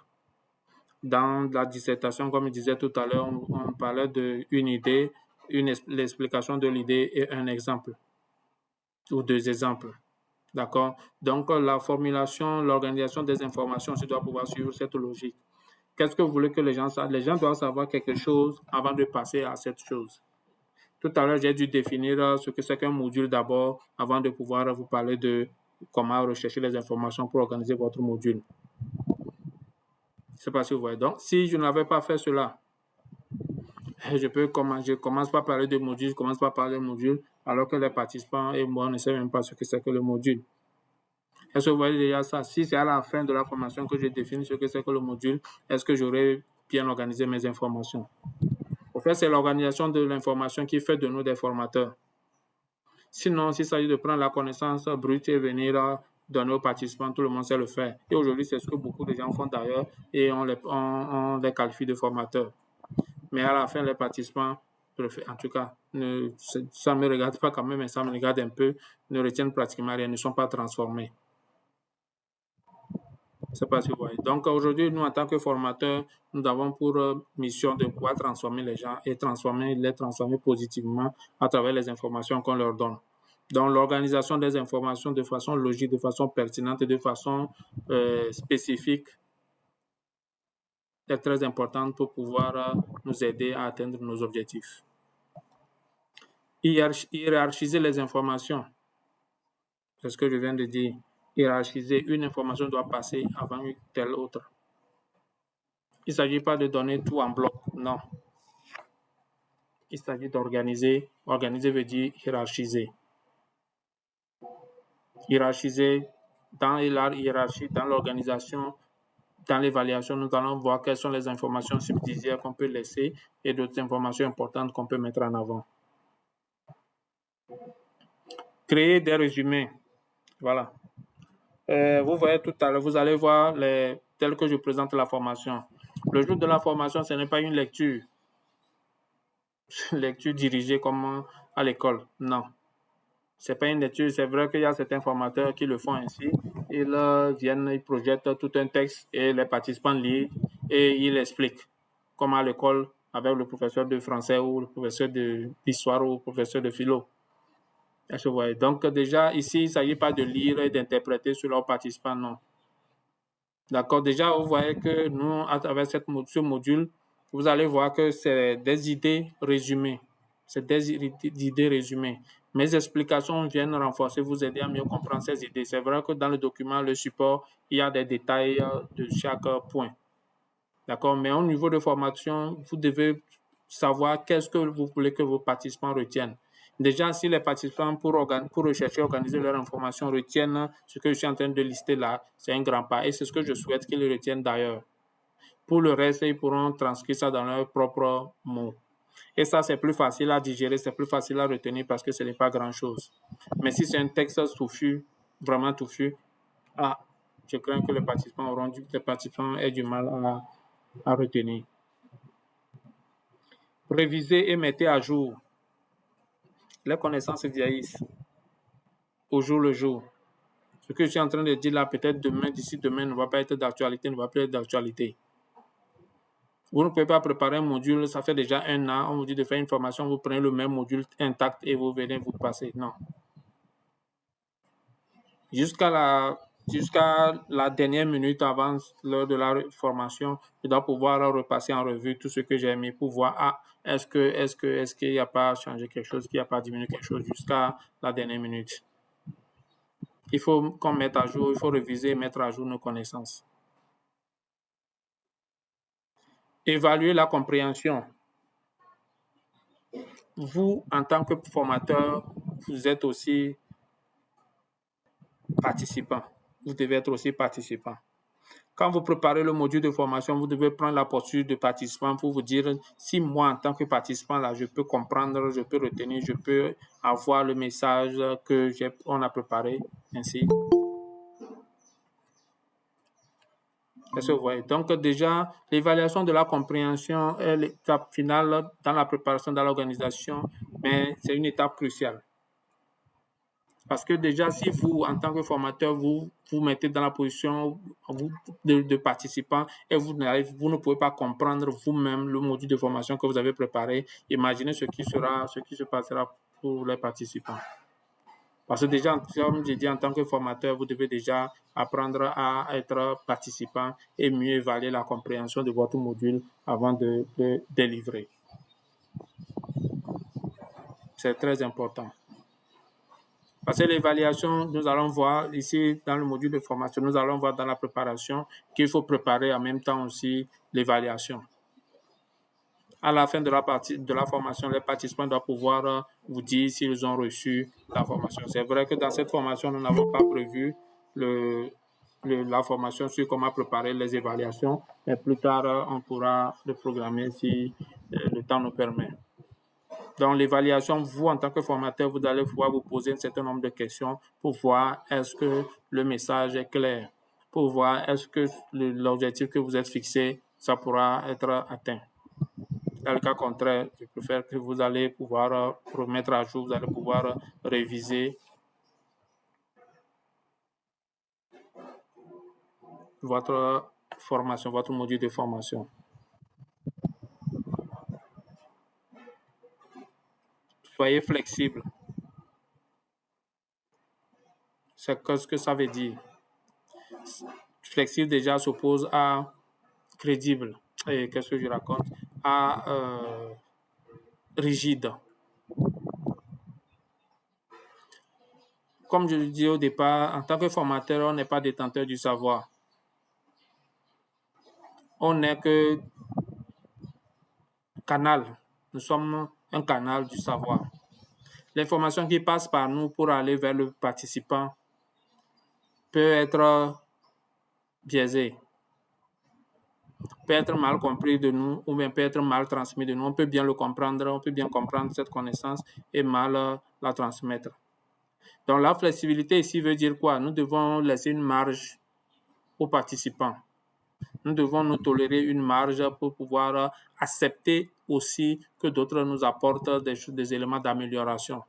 Dans la dissertation, comme je disais tout à l'heure, on parlait d'une idée, l'explication de l'idée et un exemple ou 2 exemples. D'accord? Donc, la formulation, l'organisation des informations, ça doit pouvoir suivre cette logique. Qu'est-ce que vous voulez que les gens sachent? Les gens doivent savoir quelque chose avant de passer à cette chose. Tout à l'heure, j'ai dû définir ce que c'est qu'un module d'abord avant de pouvoir vous parler de comment rechercher les informations pour organiser votre module. Je ne sais pas si vous voyez. Donc, si je n'avais pas fait cela, je commence pas à parler de module, je commence pas à parler de module, alors que les participants et moi ne savent même pas ce que c'est que le module. Est-ce que vous voyez déjà ça? Si c'est à la fin de la formation que je définis ce que c'est que le module, est-ce que j'aurais bien organisé mes informations? Au fait, c'est l'organisation de l'information qui fait de nous des formateurs. Sinon, s'il s'agit de prendre la connaissance brute et venir donner aux participants, tout le monde sait le faire. Et aujourd'hui, c'est ce que beaucoup de gens font d'ailleurs et on les qualifie de formateurs. Mais à la fin, les participants, en tout cas, ça ne me regarde pas quand même, mais ça me regarde un peu, ne retiennent pratiquement rien, ne sont pas transformés. Je ne sais pas si vous voyez. Donc aujourd'hui, nous, en tant que formateurs, nous avons pour mission de pouvoir transformer les gens et les transformer positivement à travers les informations qu'on leur donne. Donc l'organisation des informations de façon logique, de façon pertinente et de façon spécifique est très importante pour pouvoir nous aider à atteindre nos objectifs. Hiérarchiser les informations. C'est ce que je viens de dire. Hiérarchiser, une information doit passer avant une telle autre. Il ne s'agit pas de donner tout en bloc, non. Il s'agit d'organiser. Organiser veut dire hiérarchiser. Hiérarchiser dans la hiérarchie, dans l'organisation, dans l'évaluation, nous allons voir quelles sont les informations subsidiaires qu'on peut laisser et d'autres informations importantes qu'on peut mettre en avant. Créer des résumés. Voilà. Vous voyez tout à l'heure, vous allez voir tel que je présente la formation. Le jour de la formation, ce n'est pas une lecture dirigée comme à l'école. Non. Ce n'est pas une lecture. C'est vrai qu'il y a certains formateurs qui le font ainsi. Ils viennent, ils projettent tout un texte et les participants lisent et ils expliquent. Comme à l'école avec le professeur de français ou le professeur d'histoire ou le professeur de philo. Donc déjà, ici, il ne s'agit pas de lire et d'interpréter sur leurs participants, non. D'accord, déjà, vous voyez que nous, à travers ce module, vous allez voir que c'est des idées résumées. C'est des idées résumées. Mes explications viennent renforcer, vous aider à mieux comprendre ces idées. C'est vrai que dans le document, le support, il y a des détails de chaque point. D'accord, mais au niveau de formation, vous devez savoir qu'est-ce que vous voulez que vos participants retiennent. Déjà, si les participants, pour rechercher, organiser leur information, retiennent ce que je suis en train de lister là, c'est un grand pas. Et c'est ce que je souhaite qu'ils retiennent d'ailleurs. Pour le reste, ils pourront transcrire ça dans leurs propres mots. Et ça, c'est plus facile à digérer, c'est plus facile à retenir parce que ce n'est pas grand-chose. Mais si c'est un texte touffu, vraiment touffu, je crains que les participants aient du mal à retenir. Révisez et mettez à jour. Les connaissances vieillissent au jour le jour. Ce que je suis en train de dire là, peut-être d'ici demain, ne va pas être d'actualité, ne va plus être d'actualité. Vous ne pouvez pas préparer un module, ça fait déjà 1 an, on vous dit de faire une formation, vous prenez le même module intact et vous venez vous passer. Non. Jusqu'à la dernière minute avant l'heure de la formation, je dois pouvoir repasser en revue tout ce que j'ai mis pour voir, est-ce qu'il n'y a pas changé quelque chose, qu'il n'y a pas diminué quelque chose jusqu'à la dernière minute. Il faut qu'on mette à jour, il faut réviser et mettre à jour nos connaissances. Évaluer la compréhension. Vous, en tant que formateur, vous êtes aussi participant. Vous devez être aussi participant. Quand vous préparez le module de formation, vous devez prendre la posture de participant pour vous dire si moi, en tant que participant, là, je peux comprendre, je peux retenir, je peux avoir le message qu'on a préparé ainsi. Est-ce que vous voyez? Donc déjà, l'évaluation de la compréhension est l'étape finale dans la préparation de l'organisation, mais c'est une étape cruciale. Parce que déjà, si vous, en tant que formateur, vous mettez dans la position de participant et vous ne pouvez pas comprendre vous-même le module de formation que vous avez préparé, imaginez ce qui se passera pour les participants. Parce que déjà, comme j'ai dit, en tant que formateur, vous devez déjà apprendre à être participant et mieux évaluer la compréhension de votre module avant de le délivrer. C'est très important. Parce que l'évaluation, nous allons voir ici dans le module de formation, nous allons voir dans la préparation qu'il faut préparer en même temps aussi l'évaluation. À la fin de la formation, les participants doivent pouvoir vous dire s'ils ont reçu la formation. C'est vrai que dans cette formation, nous n'avons pas prévu la formation sur comment préparer les évaluations, mais plus tard, on pourra le programmer si le temps nous permet. Dans l'évaluation, vous, en tant que formateur, vous allez pouvoir vous poser un certain nombre de questions pour voir est-ce que le message est clair, pour voir est-ce que l'objectif que vous êtes fixé, ça pourra être atteint. Dans le cas contraire, je préfère que vous allez pouvoir remettre à jour, vous allez pouvoir réviser votre formation, votre module de formation. Soyez flexible. C'est ce que ça veut dire. Flexible déjà s'oppose à crédible. Et qu'est-ce que je raconte? À rigide. Comme je le dis au départ, en tant que formateur, on n'est pas détenteur du savoir. On n'est que canal. Nous sommes un canal du savoir. L'information qui passe par nous pour aller vers le participant peut être biaisée, peut être mal compris de nous ou bien peut être mal transmis de nous. On peut bien le comprendre, on peut bien comprendre cette connaissance et mal la transmettre. Donc la flexibilité ici veut dire quoi? Nous devons laisser une marge aux participants. Nous devons nous tolérer une marge pour pouvoir accepter aussi que d'autres nous apportent des éléments d'amélioration.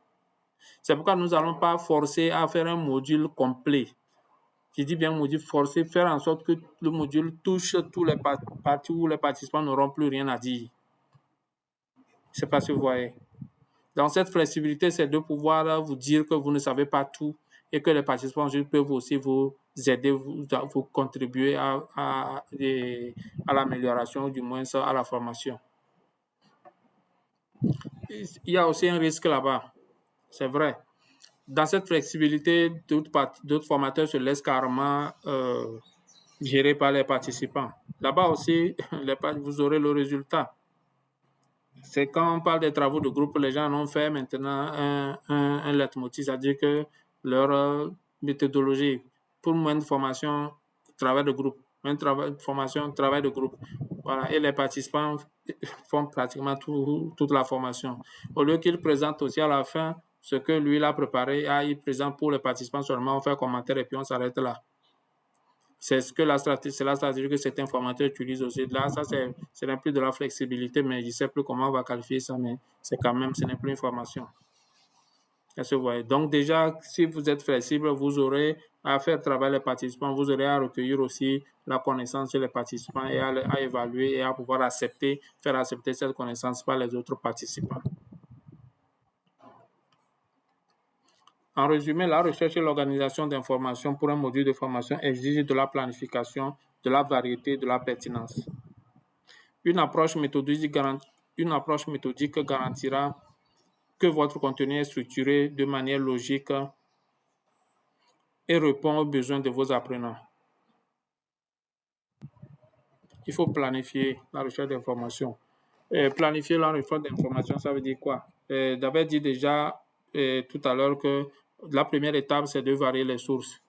C'est pourquoi nous n'allons pas forcer à faire un module complet. Je dis bien module forcé, faire en sorte que le module touche tous les parties où les participants n'auront plus rien à dire. Je ne sais pas si vous voyez. Dans cette flexibilité, c'est de pouvoir vous dire que vous ne savez pas tout et que les participants peuvent aussi vous aider, vous contribuer à l'amélioration, du moins à la formation. Il y a aussi un risque là-bas, c'est vrai. Dans cette flexibilité, d'autres formateurs se laissent carrément gérer par les participants. Là-bas aussi, vous aurez le résultat. C'est quand on parle des travaux de groupe, les gens en ont fait maintenant un leitmotiv, c'est-à-dire que leur méthodologie pour une formation, travail de groupe, formation, travail de groupe. Voilà, et les participants font pratiquement toute la formation. Au lieu qu'ils présentent aussi à la fin ce que lui il a préparé, il présente pour les participants seulement, on fait un commentaire et puis on s'arrête là. C'est la stratégie que certains formateurs utilisent aussi. Là, ça, ce n'est plus de la flexibilité, mais je ne sais plus comment on va qualifier ça, mais c'est quand même, ce n'est plus une formation. Est-ce que vous voyez? Donc, déjà, si vous êtes flexible, vous aurez à faire travailler les participants, vous aurez à recueillir aussi la connaissance chez les participants et à évaluer et à pouvoir faire accepter cette connaissance par les autres participants. En résumé, la recherche et l'organisation d'informations pour un module de formation exige de la planification, de la variété, de la pertinence. Une approche méthodique garantira que votre contenu est structuré de manière logique et répond aux besoins de vos apprenants. Il faut planifier la recherche d'informations. Planifier la recherche d'informations, ça veut dire quoi? J'avais dit déjà tout à l'heure que la première étape, c'est de varier les sources.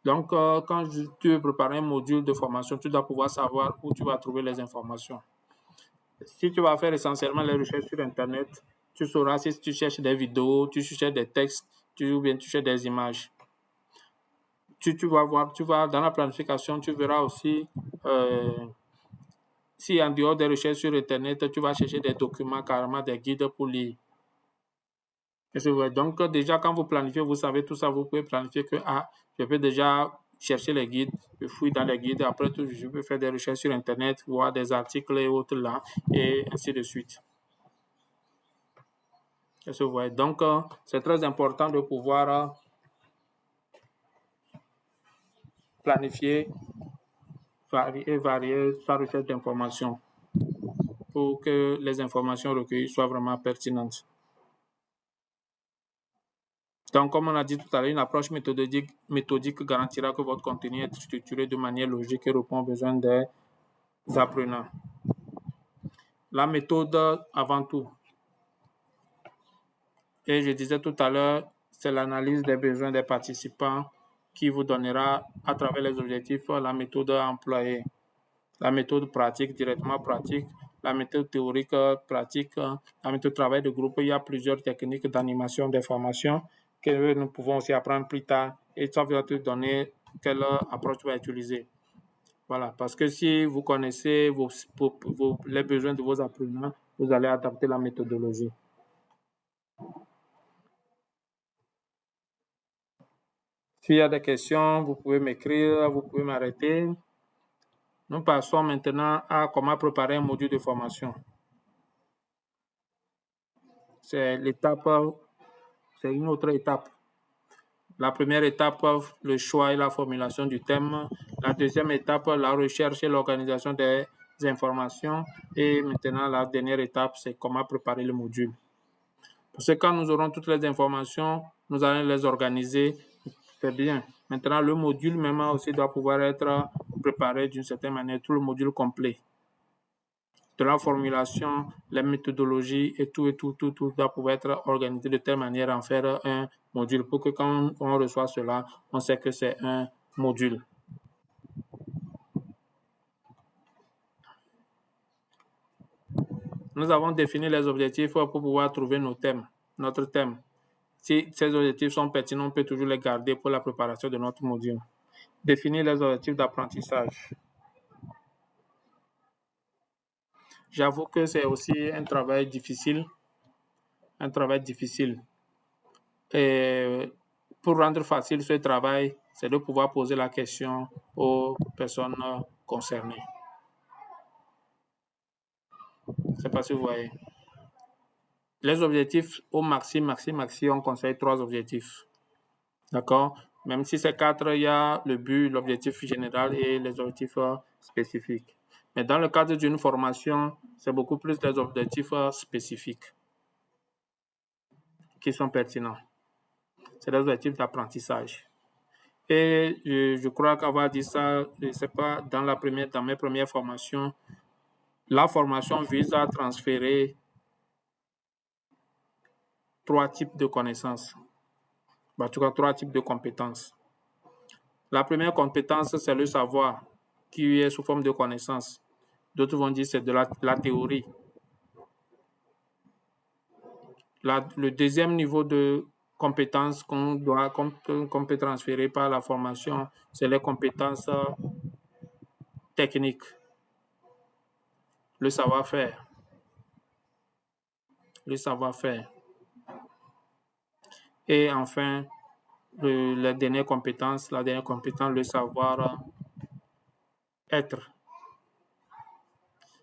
Donc, quand tu veux préparer un module de formation, tu dois pouvoir savoir où tu vas trouver les informations. Si tu vas faire essentiellement les recherches sur Internet, tu sauras si tu cherches des vidéos, tu cherches des textes, ou bien tu cherches des images. Tu vas dans la planification, tu verras aussi si en dehors des recherches sur Internet, tu vas chercher des documents, carrément des guides pour lire. Donc, déjà, quand vous planifiez, vous savez tout ça, vous pouvez planifier que je peux déjà chercher les guides, je fouille dans les guides, après tout, je peux faire des recherches sur Internet, voir des articles et autres là, et ainsi de suite. Donc, c'est très important de pouvoir planifier et varier sa recherche d'informations pour que les informations recueillies soient vraiment pertinentes. Donc, comme on a dit tout à l'heure, une approche méthodique garantira que votre contenu est structuré de manière logique et répond aux besoins des apprenants. La méthode avant tout. Et je disais tout à l'heure, c'est l'analyse des besoins des participants qui vous donnera, à travers les objectifs, la méthode à employer. La méthode pratique, directement pratique, la méthode théorique pratique, la méthode travail de groupe. Il y a plusieurs techniques d'animation des formations que nous pouvons aussi apprendre plus tard et ça va te donner quelle approche tu vas utiliser. Voilà, parce que si vous connaissez les besoins de vos apprenants, vous allez adapter la méthodologie. S'il y a des questions, vous pouvez m'écrire, vous pouvez m'arrêter. Nous passons maintenant à comment préparer un module de formation. C'est une autre étape. La première étape, le choix et la formulation du thème. La deuxième étape, la recherche et l'organisation des informations. Et maintenant, la dernière étape, c'est comment préparer le module. Parce que quand nous aurons toutes les informations, nous allons les organiser. C'est bien. Maintenant, le module même aussi doit pouvoir être préparé d'une certaine manière, tout le module complet. De la formulation, les méthodologies et tout doit pouvoir être organisé de telle manière à en faire un module pour que quand on reçoit cela, on sait que c'est un module. Nous avons défini les objectifs pour pouvoir trouver notre thème. Si ces objectifs sont pertinents, on peut toujours les garder pour la préparation de notre module. Définir les objectifs d'apprentissage. J'avoue que c'est aussi un travail difficile. Et pour rendre facile ce travail, c'est de pouvoir poser la question aux personnes concernées. Je ne sais pas si vous voyez. Les objectifs, au maxi, on conseille 3 objectifs. D'accord? Même si c'est 4, il y a le but, l'objectif général et les objectifs spécifiques. Mais dans le cadre d'une formation, c'est beaucoup plus des objectifs spécifiques qui sont pertinents. C'est des objectifs d'apprentissage. Et je crois qu'avoir dit ça, je ne sais pas, dans mes premières formations, la formation vise à transférer 3 types de connaissances. En tout cas, 3 types de compétences. La première compétence, c'est le savoir, qui est sous forme de connaissance. D'autres vont dire que c'est de la théorie. Le deuxième niveau de compétences qu'on peut transférer par la formation, c'est les compétences techniques, le savoir-faire. Et enfin, la dernière compétence, le savoir-être.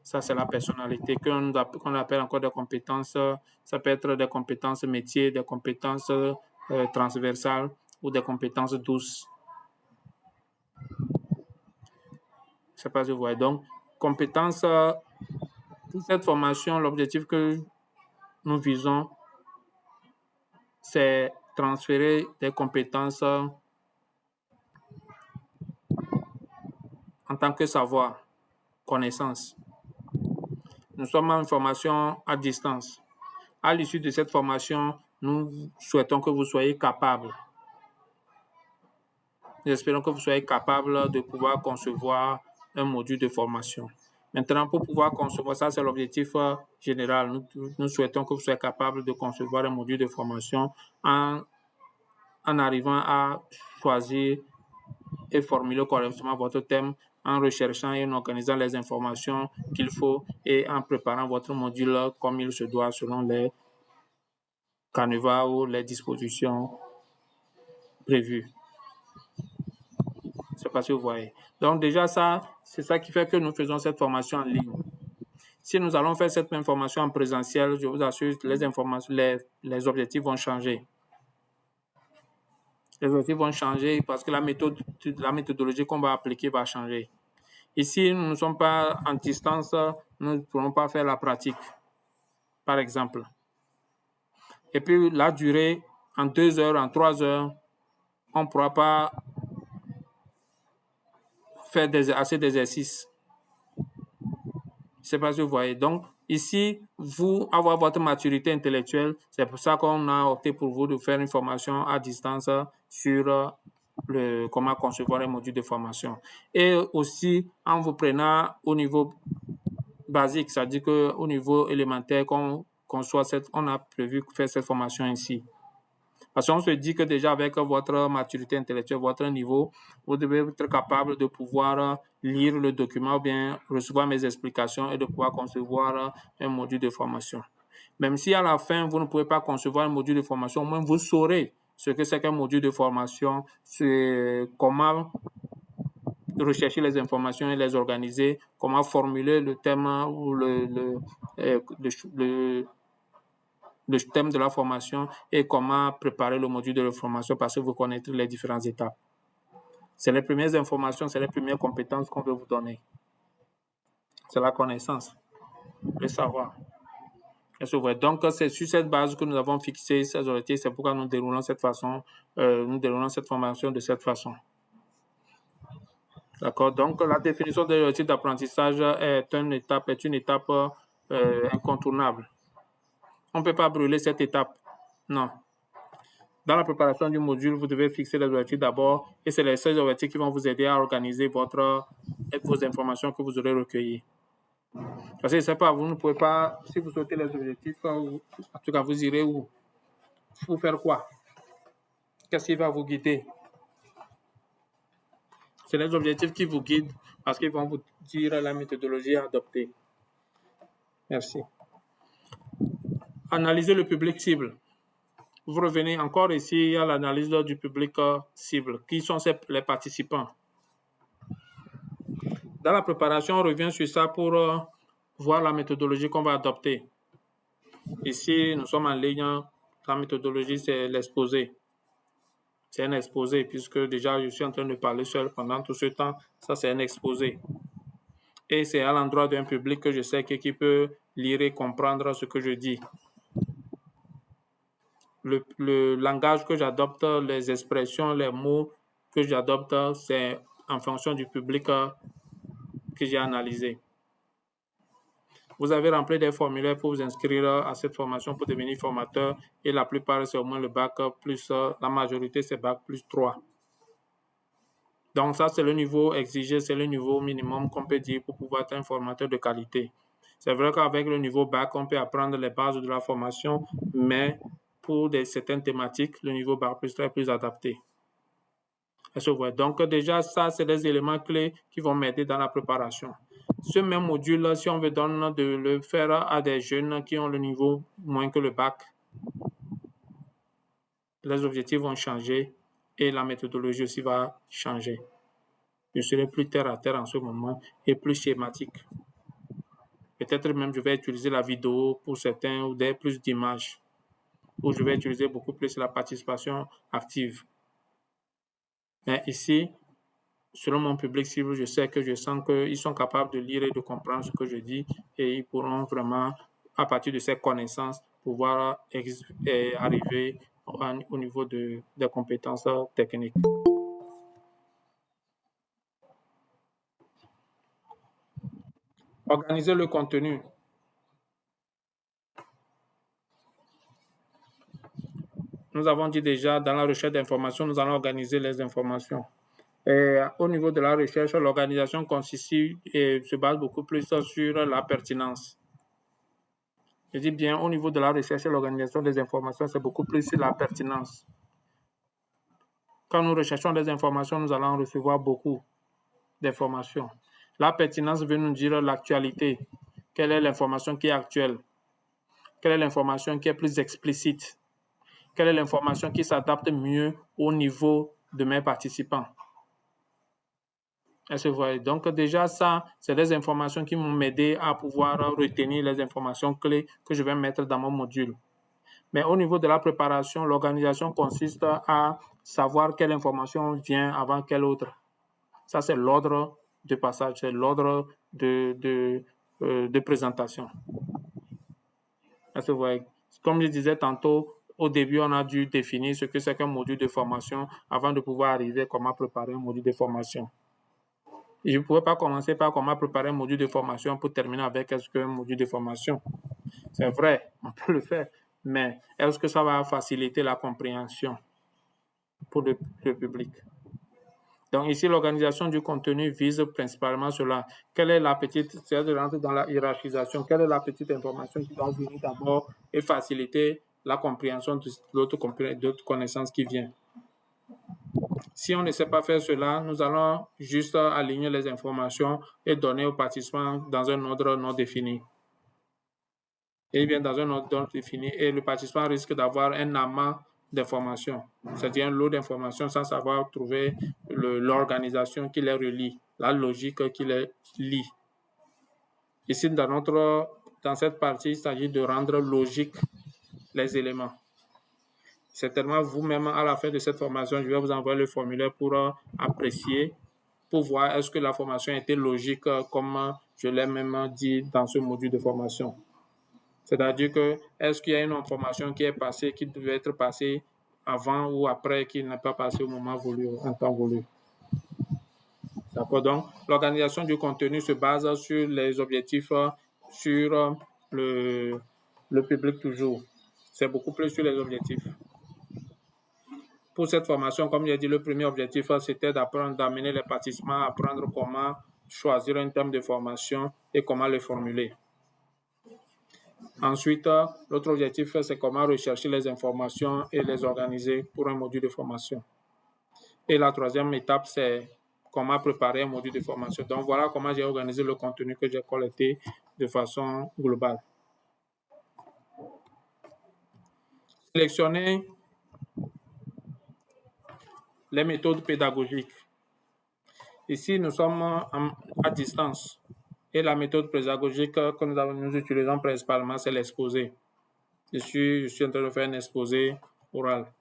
Ça, c'est la personnalité qu'on appelle encore des compétences. Ça peut être des compétences métiers, des compétences transversales ou des compétences douces. Je ne sais pas si vous voyez. Donc, compétences, pour cette formation, l'objectif que nous visons, c'est transférer des compétences en tant que savoir, connaissance. Nous sommes en formation à distance. À l'issue de cette formation, nous souhaitons que vous soyez capables. Nous espérons que vous soyez capables de pouvoir concevoir un module de formation. Maintenant, pour pouvoir concevoir, ça c'est l'objectif général. Nous souhaitons que vous soyez capables de concevoir un module de formation en arrivant à choisir et formuler correctement votre thème, en recherchant et en organisant les informations qu'il faut et en préparant votre module comme il se doit selon les canevas ou les dispositions prévues. Je ne sais pas si vous voyez. Donc déjà, c'est ça qui fait que nous faisons cette formation en ligne. Si nous allons faire cette même formation en présentiel, je vous assure, les objectifs vont changer. Les objectifs vont changer parce que la méthodologie qu'on va appliquer va changer. Ici, nous ne sommes pas en distance, nous ne pourrons pas faire la pratique, par exemple. Et puis, la durée, en 2 heures, en 3 heures, on ne pourra pas faire assez d'exercices. Je ne sais pas si vous voyez. Donc, ici, vous, avoir votre maturité intellectuelle, c'est pour ça qu'on a opté pour vous de faire une formation à distance sur comment concevoir un module de formation. Et aussi, en vous prenant au niveau basique, c'est-à-dire qu'au niveau élémentaire, on a prévu faire cette formation ici. Parce qu'on se dit que déjà avec votre maturité intellectuelle, votre niveau, vous devez être capable de pouvoir lire le document ou bien recevoir mes explications et de pouvoir concevoir un module de formation. Même si à la fin, vous ne pouvez pas concevoir un module de formation, au moins vous saurez ce que c'est qu'un module de formation, comment rechercher les informations et les organiser, comment formuler le thème ou le thème de la formation et comment préparer le module de la formation parce que vous connaîtrez les différentes étapes. C'est les premières informations, c'est les premières compétences qu'on veut vous donner. C'est la connaissance, le savoir. Donc, c'est sur cette base que nous avons fixé ces objectifs. C'est pourquoi nous déroulons cette formation de cette façon. D'accord. Donc, la définition de l'objectif d'apprentissage est une étape incontournable. On ne peut pas brûler cette étape. Non. Dans la préparation du module, vous devez fixer les objectifs d'abord et c'est ces objectifs qui vont vous aider à organiser vos informations que vous aurez recueillies. Parce que je ne sais pas, vous ne pouvez pas, si vous sautez les objectifs, en tout cas, vous irez où? Pour faire quoi? Qu'est-ce qui va vous guider? C'est les objectifs qui vous guident parce qu'ils vont vous dire la méthodologie à adopter. Merci. Analyser le public cible. Vous revenez encore ici à l'analyse du public cible. Qui sont les participants? Dans la préparation, on revient sur ça pour voir la méthodologie qu'on va adopter. Ici, nous sommes en ligne. La méthodologie, c'est l'exposé. C'est un exposé, puisque déjà, je suis en train de parler seul pendant tout ce temps. Ça, c'est un exposé. Et c'est à l'endroit d'un public que je sais qui peut lire et comprendre ce que je dis. Le langage que j'adopte, les expressions, les mots que j'adopte, c'est en fonction du public que j'ai analysé. Vous avez rempli des formulaires pour vous inscrire à cette formation pour devenir formateur et la plupart, c'est au moins le bac plus, la majorité, c'est bac plus 3. Donc ça, c'est le niveau exigé, c'est le niveau minimum qu'on peut dire pour pouvoir être un formateur de qualité. C'est vrai qu'avec le niveau bac, on peut apprendre les bases de la formation, mais pour certaines thématiques, le niveau bac plus 3 est plus adapté. Donc déjà, ça, c'est des éléments clés qui vont m'aider dans la préparation. Ce même module, si on veut donner de le faire à des jeunes qui ont le niveau moins que le bac, les objectifs vont changer et la méthodologie aussi va changer. Je serai plus terre à terre en ce moment et plus schématique. Peut-être même je vais utiliser la vidéo pour certains ou plus d'images, où je vais utiliser beaucoup plus la participation active. Mais ici, selon mon public cible, je sais que je sens qu'ils sont capables de lire et de comprendre ce que je dis et ils pourront vraiment, à partir de ces connaissances, pouvoir arriver au niveau des compétences techniques. Organiser le contenu. Nous avons dit déjà, dans la recherche d'informations, nous allons organiser les informations. Et au niveau de la recherche, l'organisation consiste et se base beaucoup plus sur la pertinence. Je dis bien, au niveau de la recherche et l'organisation des informations, c'est beaucoup plus sur la pertinence. Quand nous recherchons des informations, nous allons recevoir beaucoup d'informations. La pertinence veut nous dire l'actualité. Quelle est l'information qui est actuelle? Quelle est l'information qui est plus explicite? Quelle est l'information qui s'adapte mieux au niveau de mes participants? Donc déjà, ça, c'est des informations qui vont m'aider à pouvoir retenir les informations clés que je vais mettre dans mon module. Mais au niveau de la préparation, l'organisation consiste à savoir quelle information vient avant quelle autre. Ça, c'est l'ordre de passage, c'est l'ordre de présentation. Comme je disais tantôt, au début, on a dû définir ce que c'est qu'un module de formation avant de pouvoir arriver à comment préparer un module de formation. Je ne pouvais pas commencer par comment préparer un module de formation pour terminer avec qu'est-ce qu'un module de formation. C'est vrai, on peut le faire, mais est-ce que ça va faciliter la compréhension pour le public? Donc ici, l'organisation du contenu vise principalement cela. Quelle est la petite, c'est de rentrer dans la hiérarchisation, quelle est la petite information qui doit venir d'abord et faciliter la compréhension d'autres connaissances qui viennent. Si on ne sait pas faire cela, nous allons juste aligner les informations et donner aux participants dans un ordre non défini. Et bien dans un ordre non défini, et le participant risque d'avoir un amas d'informations, c'est-à-dire un lot d'informations sans savoir trouver l'organisation qui les relie, la logique qui les lie. Ici, dans cette partie, il s'agit de rendre logique les éléments. Certainement, vous-même, à la fin de cette formation, je vais vous envoyer le formulaire pour apprécier, pour voir est-ce que la formation était logique comme je l'ai même dit dans ce module de formation. C'est-à-dire que est-ce qu'il y a une information qui est passée, qui devait être passée avant ou après, qui n'est pas passée au moment voulu, en temps voulu. D'accord. Donc, l'organisation du contenu se base sur les objectifs, sur le public toujours. C'est beaucoup plus sur les objectifs. Pour cette formation, comme j'ai dit, le premier objectif, c'était d'amener les participants à apprendre comment choisir un thème de formation et comment le formuler. Ensuite, l'autre objectif, c'est comment rechercher les informations et les organiser pour un module de formation. Et la troisième étape, c'est comment préparer un module de formation. Donc, voilà comment j'ai organisé le contenu que j'ai collecté de façon globale. Sélectionner les méthodes pédagogiques. Ici, nous sommes à distance. Et la méthode pédagogique que nous utilisons principalement, c'est l'exposé. Je suis en train de faire un exposé oral.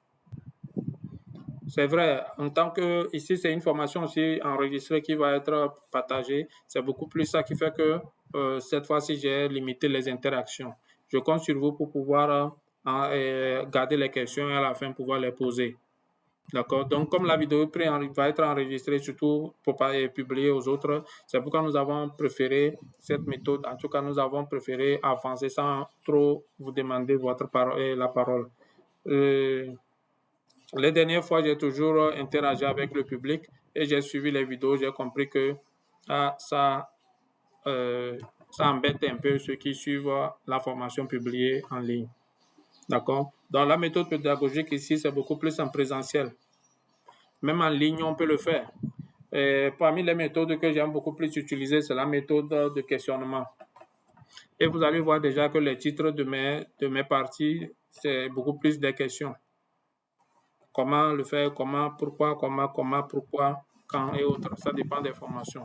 C'est vrai, en tant que, ici, c'est une formation aussi enregistrée qui va être partagée. C'est beaucoup plus ça qui fait que cette fois-ci, j'ai limité les interactions. Je compte sur vous pour pouvoir garder les questions et à la fin pouvoir les poser. D'accord. Donc, comme la vidéo va être enregistrée, surtout pour pas publier aux autres, c'est pourquoi nous avons préféré cette méthode. En tout cas, nous avons préféré avancer sans trop vous demander la parole. Les dernières fois, j'ai toujours interagi avec le public et j'ai suivi les vidéos. J'ai compris que ça embête un peu ceux qui suivent la formation publiée en ligne. D'accord. Dans la méthode pédagogique ici, c'est beaucoup plus en présentiel. Même en ligne, on peut le faire. Et parmi les méthodes que j'aime beaucoup plus utiliser, c'est la méthode de questionnement. Et vous allez voir déjà que les titres de mes parties, c'est beaucoup plus des questions. Comment le faire, comment, pourquoi, pourquoi, quand et autres. Ça dépend des formations.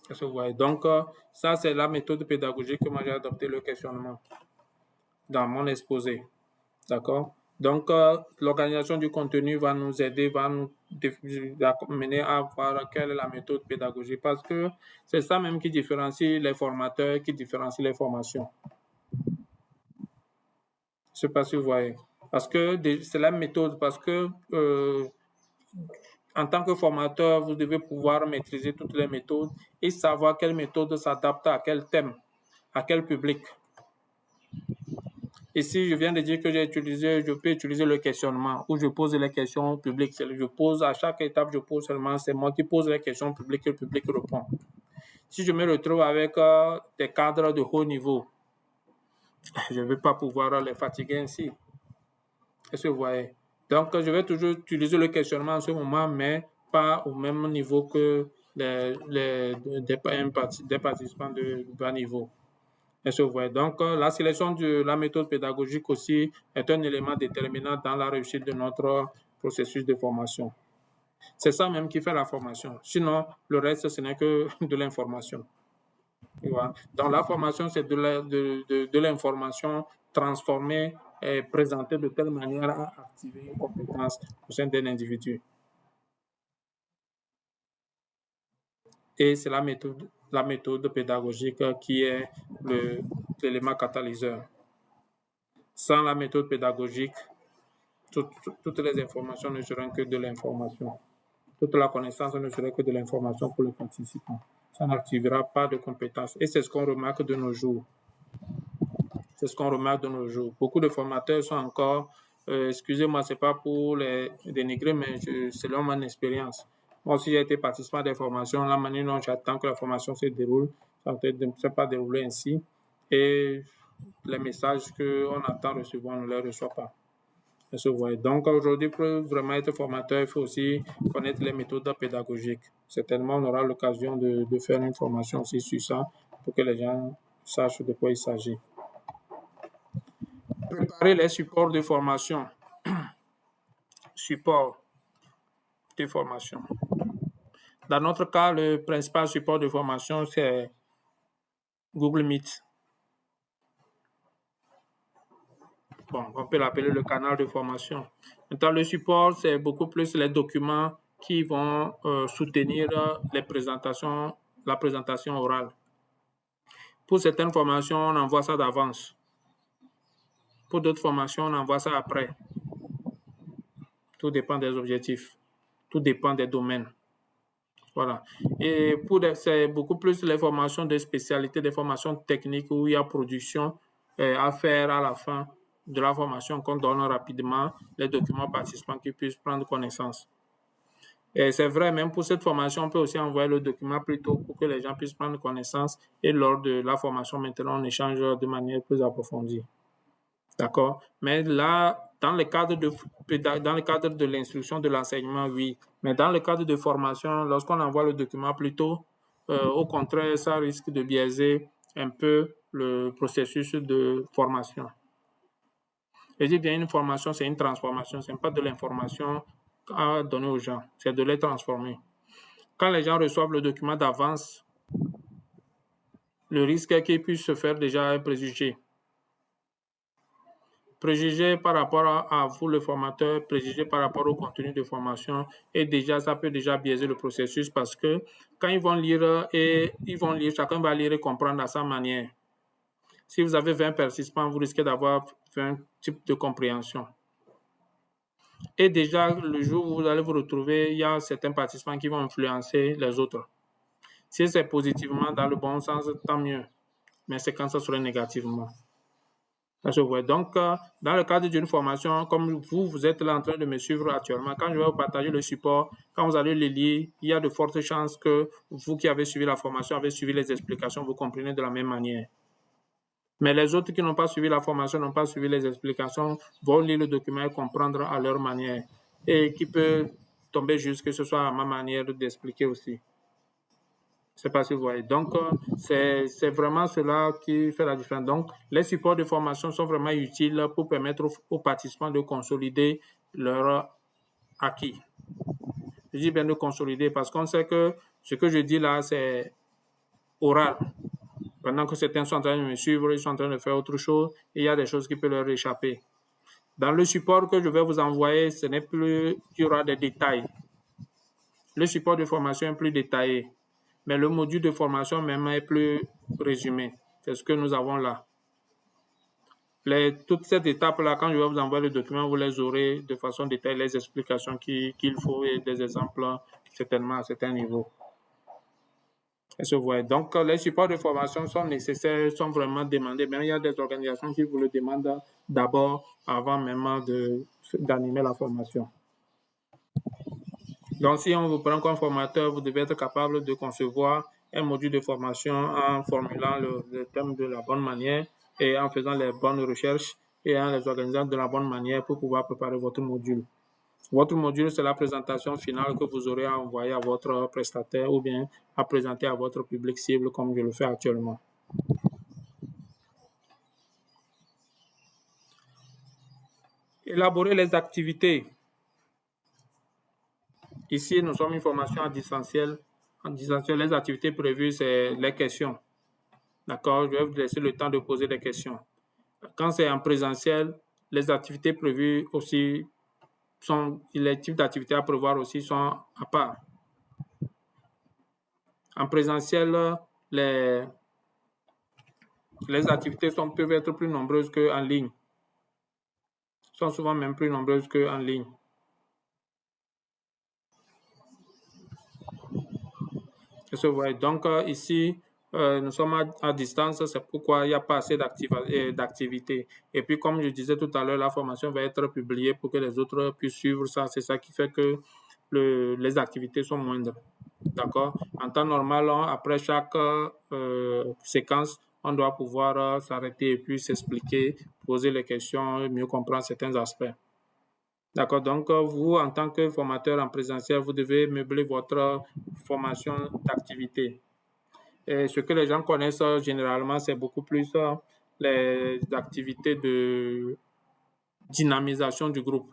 Est-ce que vous voyez? Donc, ça, c'est la méthode pédagogique que moi j'ai adopté, le questionnement, dans mon exposé. D'accord? Donc, l'organisation du contenu va nous aider, va nous mener à voir quelle est la méthode pédagogique parce que c'est ça même qui différencie les formateurs, qui différencie les formations. Je ne sais pas si vous voyez. Parce que c'est la méthode, parce que en tant que formateur, vous devez pouvoir maîtriser toutes les méthodes et savoir quelle méthode s'adapte à quel thème, à quel public. Ici, je viens de dire que je peux utiliser le questionnement où je pose les questions au public. Je pose à chaque étape, je pose seulement, c'est moi qui pose les questions au public et le public répond. Si je me retrouve avec des cadres de haut niveau, je ne vais pas pouvoir les fatiguer ainsi. Est-ce que vous voyez? Donc, je vais toujours utiliser le questionnement en ce moment, mais pas au même niveau que des participants de bas niveau. Est-ce que vous voyez? Donc, la sélection de la méthode pédagogique aussi est un élément déterminant dans la réussite de notre processus de formation. C'est ça même qui fait la formation. Sinon, le reste, ce n'est que de l'information. Donc, la formation, c'est de l'information transformée et présentée de telle manière à activer une compétence au sein d'un individu. Et c'est la méthode pédagogique qui est l'élément catalyseur. Sans la méthode pédagogique, toutes les informations ne seront que de l'information. Toute la connaissance ne serait que de l'information pour les participants. Ça n'activera pas de compétences. Et c'est ce qu'on remarque de nos jours. C'est ce qu'on remarque de nos jours. Beaucoup de formateurs sont encore excusez-moi, c'est pas pour les dénigrer, mais selon mon expérience. Moi aussi, j'ai été participant des formations. La manière dont j'attends que la formation se déroule, ça ne s'est pas déroulé ainsi. Et les messages qu'on attend recevoir, on ne les reçoit pas. Donc aujourd'hui, pour vraiment être formateur, il faut aussi connaître les méthodes pédagogiques. Certainement, on aura l'occasion de faire une formation aussi sur ça pour que les gens sachent de quoi il s'agit. Préparer les supports de formation. Support de formation. Dans notre cas, le principal support de formation, c'est Google Meet. Bon, on peut l'appeler le canal de formation. Maintenant, le support, c'est beaucoup plus les documents qui vont soutenir la présentation orale. Pour certaines formations, on envoie ça d'avance. Pour d'autres formations, on envoie ça après. Tout dépend des objectifs. Tout dépend des domaines. Voilà. Et c'est beaucoup plus les formations de spécialité, des formations techniques où il y a production à faire à la fin de la formation qu'on donne rapidement les documents participants qui puissent prendre connaissance. Et c'est vrai, même pour cette formation, on peut aussi envoyer le document plus tôt pour que les gens puissent prendre connaissance et lors de la formation, maintenant, on échange de manière plus approfondie. D'accord? Mais là, dans le cadre de l'instruction, de l'enseignement, oui. Mais dans le cadre de formation, lorsqu'on envoie le document plus tôt, au contraire, ça risque de biaiser un peu le processus de formation. Je dis bien une formation, c'est une transformation. Ce n'est pas de l'information à donner aux gens, c'est de les transformer. Quand les gens reçoivent le document d'avance, le risque est qu'ils puissent se faire déjà un préjugé. Préjugés par rapport à vous, le formateur, préjugés par rapport au contenu de formation. Et déjà, ça peut déjà biaiser le processus parce que quand ils vont lire, chacun va lire et comprendre à sa manière. Si vous avez 20 participants, vous risquez d'avoir 20 types de compréhension. Et déjà, le jour où vous allez vous retrouver, il y a certains participants qui vont influencer les autres. Si c'est positivement dans le bon sens, tant mieux. Mais c'est quand ça serait négativement. Donc, dans le cadre d'une formation, comme vous êtes là en train de me suivre actuellement, quand je vais vous partager le support, quand vous allez le lire, il y a de fortes chances que vous qui avez suivi la formation, avez suivi les explications, vous comprenez de la même manière. Mais les autres qui n'ont pas suivi la formation, n'ont pas suivi les explications, vont lire le document et comprendre à leur manière. Et qui peut tomber juste que ce soit à ma manière d'expliquer aussi. Je ne sais pas si vous voyez. Donc, c'est vraiment cela qui fait la différence. Donc, les supports de formation sont vraiment utiles pour permettre aux participants de consolider leur acquis. Je dis bien de consolider parce qu'on sait que ce que je dis là, c'est oral. Pendant que certains sont en train de me suivre, ils sont en train de faire autre chose, et il y a des choses qui peuvent leur échapper. Dans le support que je vais vous envoyer, ce n'est plus qu'il y aura des détails. Le support de formation est plus détaillé. Mais le module de formation même est plus résumé. C'est ce que nous avons là. Toutes ces étapes-là, quand je vais vous envoyer le document, vous les aurez de façon détaillée, les explications qu'il faut et des exemples certainement à certains niveaux. Donc, les supports de formation sont nécessaires, sont vraiment demandés. Mais il y a des organisations qui vous le demandent d'abord, avant même d'animer la formation. Donc, si on vous prend comme formateur, vous devez être capable de concevoir un module de formation en formulant le thème de la bonne manière et en faisant les bonnes recherches et en les organisant de la bonne manière pour pouvoir préparer votre module. Votre module, c'est la présentation finale que vous aurez à envoyer à votre prestataire ou bien à présenter à votre public cible comme je le fais actuellement. Élaborer les activités. Ici, nous sommes une formation en distanciel. En distanciel, les activités prévues, c'est les questions. D'accord? Je vais vous laisser le temps de poser des questions. Quand c'est en présentiel, les activités prévues aussi les types d'activités à prévoir aussi sont à part. En présentiel, les activités peuvent être plus nombreuses qu'en ligne. Sont souvent même plus nombreuses qu'en ligne. Donc, ici, nous sommes à distance, c'est pourquoi il n'y a pas assez d'activités. Et puis, comme je disais tout à l'heure, la formation va être publiée pour que les autres puissent suivre ça. C'est ça qui fait que les activités sont moindres. D'accord? En temps normal, après chaque séquence, on doit pouvoir s'arrêter et puis s'expliquer, poser les questions, mieux comprendre certains aspects. D'accord? Donc, vous, en tant que formateur en présentiel, vous devez meubler votre formation d'activité. Et ce que les gens connaissent généralement, c'est beaucoup plus les activités de dynamisation du groupe.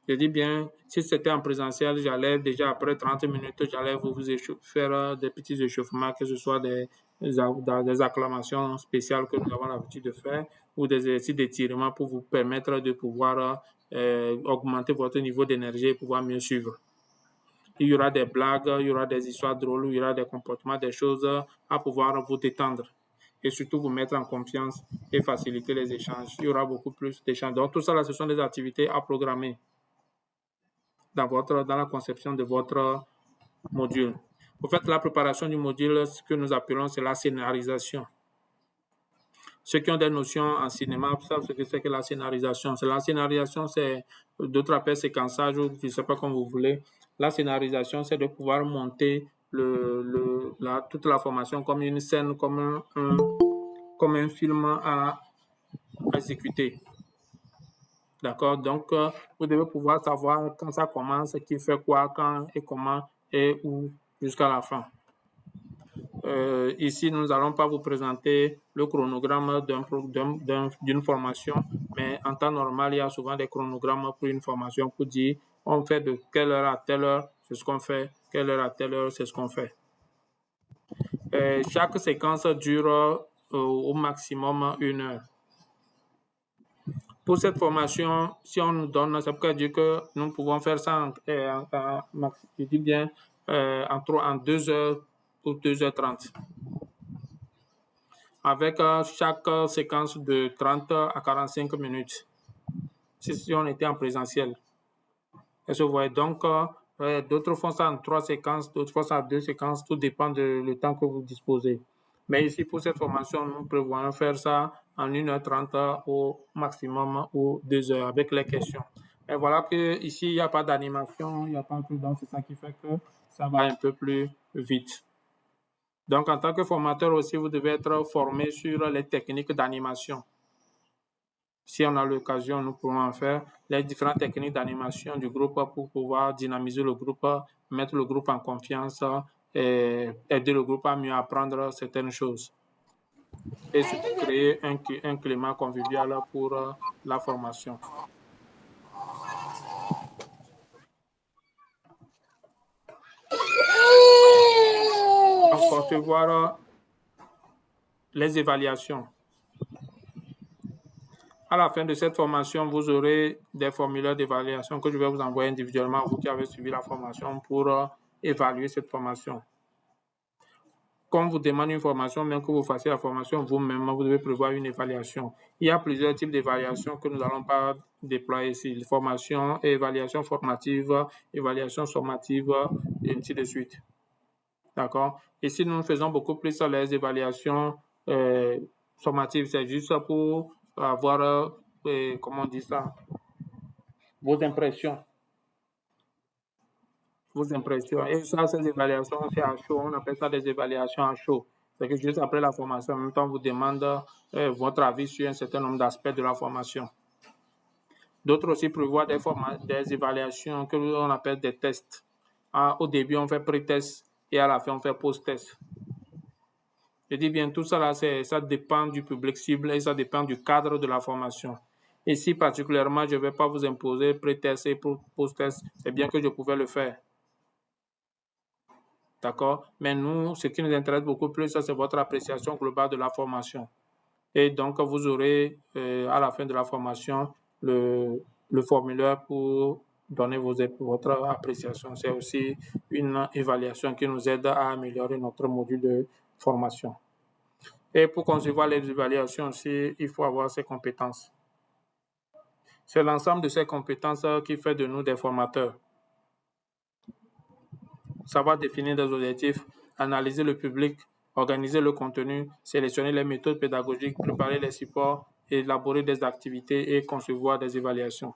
Je dis bien, si c'était en présentiel, j'allais déjà après 30 minutes, j'allais vous faire des petits échauffements, que ce soit des acclamations spéciales que nous avons l'habitude de faire ou des exercices d'étirement pour vous permettre de pouvoir augmenter votre niveau d'énergie et pouvoir mieux suivre. Il y aura des blagues, il y aura des histoires drôles, il y aura des comportements, des choses à pouvoir vous détendre et surtout vous mettre en confiance et faciliter les échanges. Il y aura beaucoup plus d'échanges. Donc, tout ça, là, ce sont des activités à programmer dans la conception de votre module. Vous faites la préparation du module, ce que nous appelons, c'est la scénarisation. Ceux qui ont des notions en cinéma savent ce que c'est que la scénarisation. La scénarisation, c'est d'autres appellent séquençage ou je ne sais pas comme vous voulez. La scénarisation, c'est de pouvoir monter toute la formation comme une scène, comme un film à exécuter. D'accord? Donc, vous devez pouvoir savoir quand ça commence, qui fait quoi, quand et comment et où jusqu'à la fin. Ici, nous n'allons pas vous présenter le chronogramme d'une formation, mais en temps normal, il y a souvent des chronogrammes pour une formation pour dire on fait de quelle heure à telle heure, c'est ce qu'on fait, quelle heure à telle heure, c'est ce qu'on fait. Chaque séquence dure au maximum 1 heure. Pour cette formation, si on nous donne, ça veut dire que nous pouvons faire ça je dis bien, en 2 heures ou 2h30. Avec chaque séquence de 30 à 45 minutes. Si on était en présentiel. Et vous voyez, donc, d'autres font ça en 3 séquences, d'autres font ça en 2 séquences, tout dépend du temps que vous disposez. Mais ici, pour cette formation, nous prévoyons faire ça en 1h30 au maximum ou 2 heures avec les questions. Et voilà que ici, il n'y a pas d'animation, il n'y a pas de tout, donc c'est ça qui fait que ça va un peu plus vite. Donc, en tant que formateur aussi, vous devez être formé sur les techniques d'animation. Si on a l'occasion, nous pouvons en faire les différentes techniques d'animation du groupe pour pouvoir dynamiser le groupe, mettre le groupe en confiance et aider le groupe à mieux apprendre certaines choses. Et surtout créer un climat convivial pour la formation. Donc, concevoir les évaluations. À la fin de cette formation, vous aurez des formulaires d'évaluation que je vais vous envoyer individuellement, vous qui avez suivi la formation, pour évaluer cette formation. Quand vous demandez une formation, même que vous fassiez la formation vous-même, vous devez prévoir une évaluation. Il y a plusieurs types d'évaluations que nous n'allons pas déployer ici. Formation et évaluation formative, évaluation sommative, et ainsi de suite. D'accord? Ici, nous faisons beaucoup plus les évaluations sommatives. C'est juste pour avoir, comment on dit ça, vos impressions. Vos impressions. Et ça, ces évaluations, c'est à chaud. On appelle ça des évaluations à chaud. C'est que juste après la formation, en même temps, on vous demande votre avis sur un certain nombre d'aspects de la formation. D'autres aussi prévoient des évaluations que l'on appelle des tests. Au début, on fait pré-test et à la fin, on fait post-test. Je dis bien, tout ça là, ça dépend du public cible et ça dépend du cadre de la formation. Ici, particulièrement, je ne vais pas vous imposer pré-test et post-test. C'est bien que je pouvais le faire. D'accord? Mais nous, ce qui nous intéresse beaucoup plus, c'est votre appréciation globale de la formation. Et donc, vous aurez à la fin de la formation le formulaire pour donner votre appréciation. C'est aussi une évaluation qui nous aide à améliorer notre module de formation. Et pour concevoir les évaluations aussi, il faut avoir ces compétences. C'est l'ensemble de ces compétences qui fait de nous des formateurs. Savoir définir des objectifs, analyser le public, organiser le contenu, sélectionner les méthodes pédagogiques, préparer les supports, élaborer des activités et concevoir des évaluations.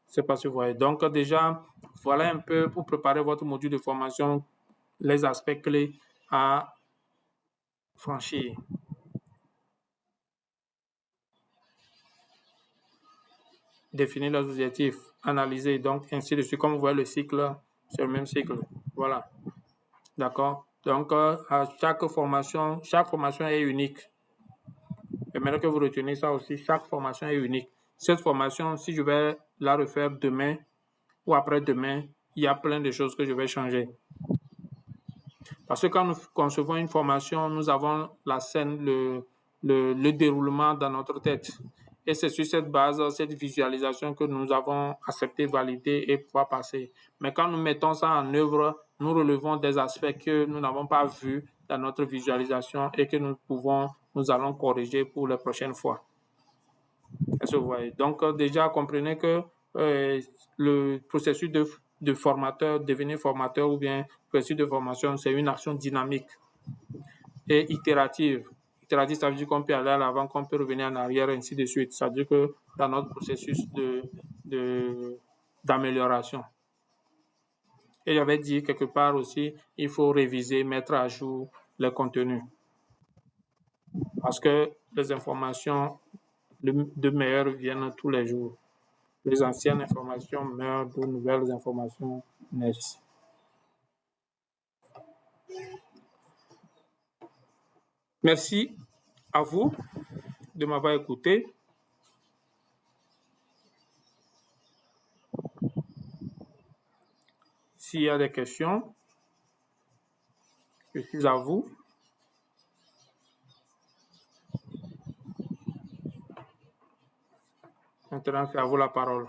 C'est pas si vous voyez. Donc, déjà, voilà un peu pour préparer votre module de formation, les aspects clés à franchir. Définir leurs objectifs, analyser, donc ainsi de suite. Comme vous voyez, le cycle, c'est le même cycle. Voilà. D'accord? Donc, à chaque formation est unique. Et maintenant que vous retenez ça aussi, chaque formation est unique. Cette formation, si je vais la refaire demain ou après-demain, il y a plein de choses que je vais changer. Parce que quand nous concevons une formation, nous avons la scène, le déroulement dans notre tête. Et c'est sur cette base, cette visualisation que nous avons accepté, validé et pouvoir passer. Mais quand nous mettons ça en œuvre, nous relevons des aspects que nous n'avons pas vus dans notre visualisation et que nous allons corriger pour les prochaines fois. Est-ce que vous voyez? Donc, déjà, comprenez que le processus de formateur, devenir formateur ou bien processus de formation, c'est une action dynamique et itérative. Itérative, ça veut dire qu'on peut aller à l'avant, qu'on peut revenir en arrière, ainsi de suite. Ça veut dire que dans notre processus d'amélioration. Et j'avais dit quelque part aussi, il faut réviser, mettre à jour les contenus. Parce que les informations de meilleures viennent tous les jours. Les anciennes informations meurent, de nouvelles informations naissent. Merci à vous de m'avoir écouté. S'il y a des questions, je suis à vous. Maintenant, c'est à vous la parole.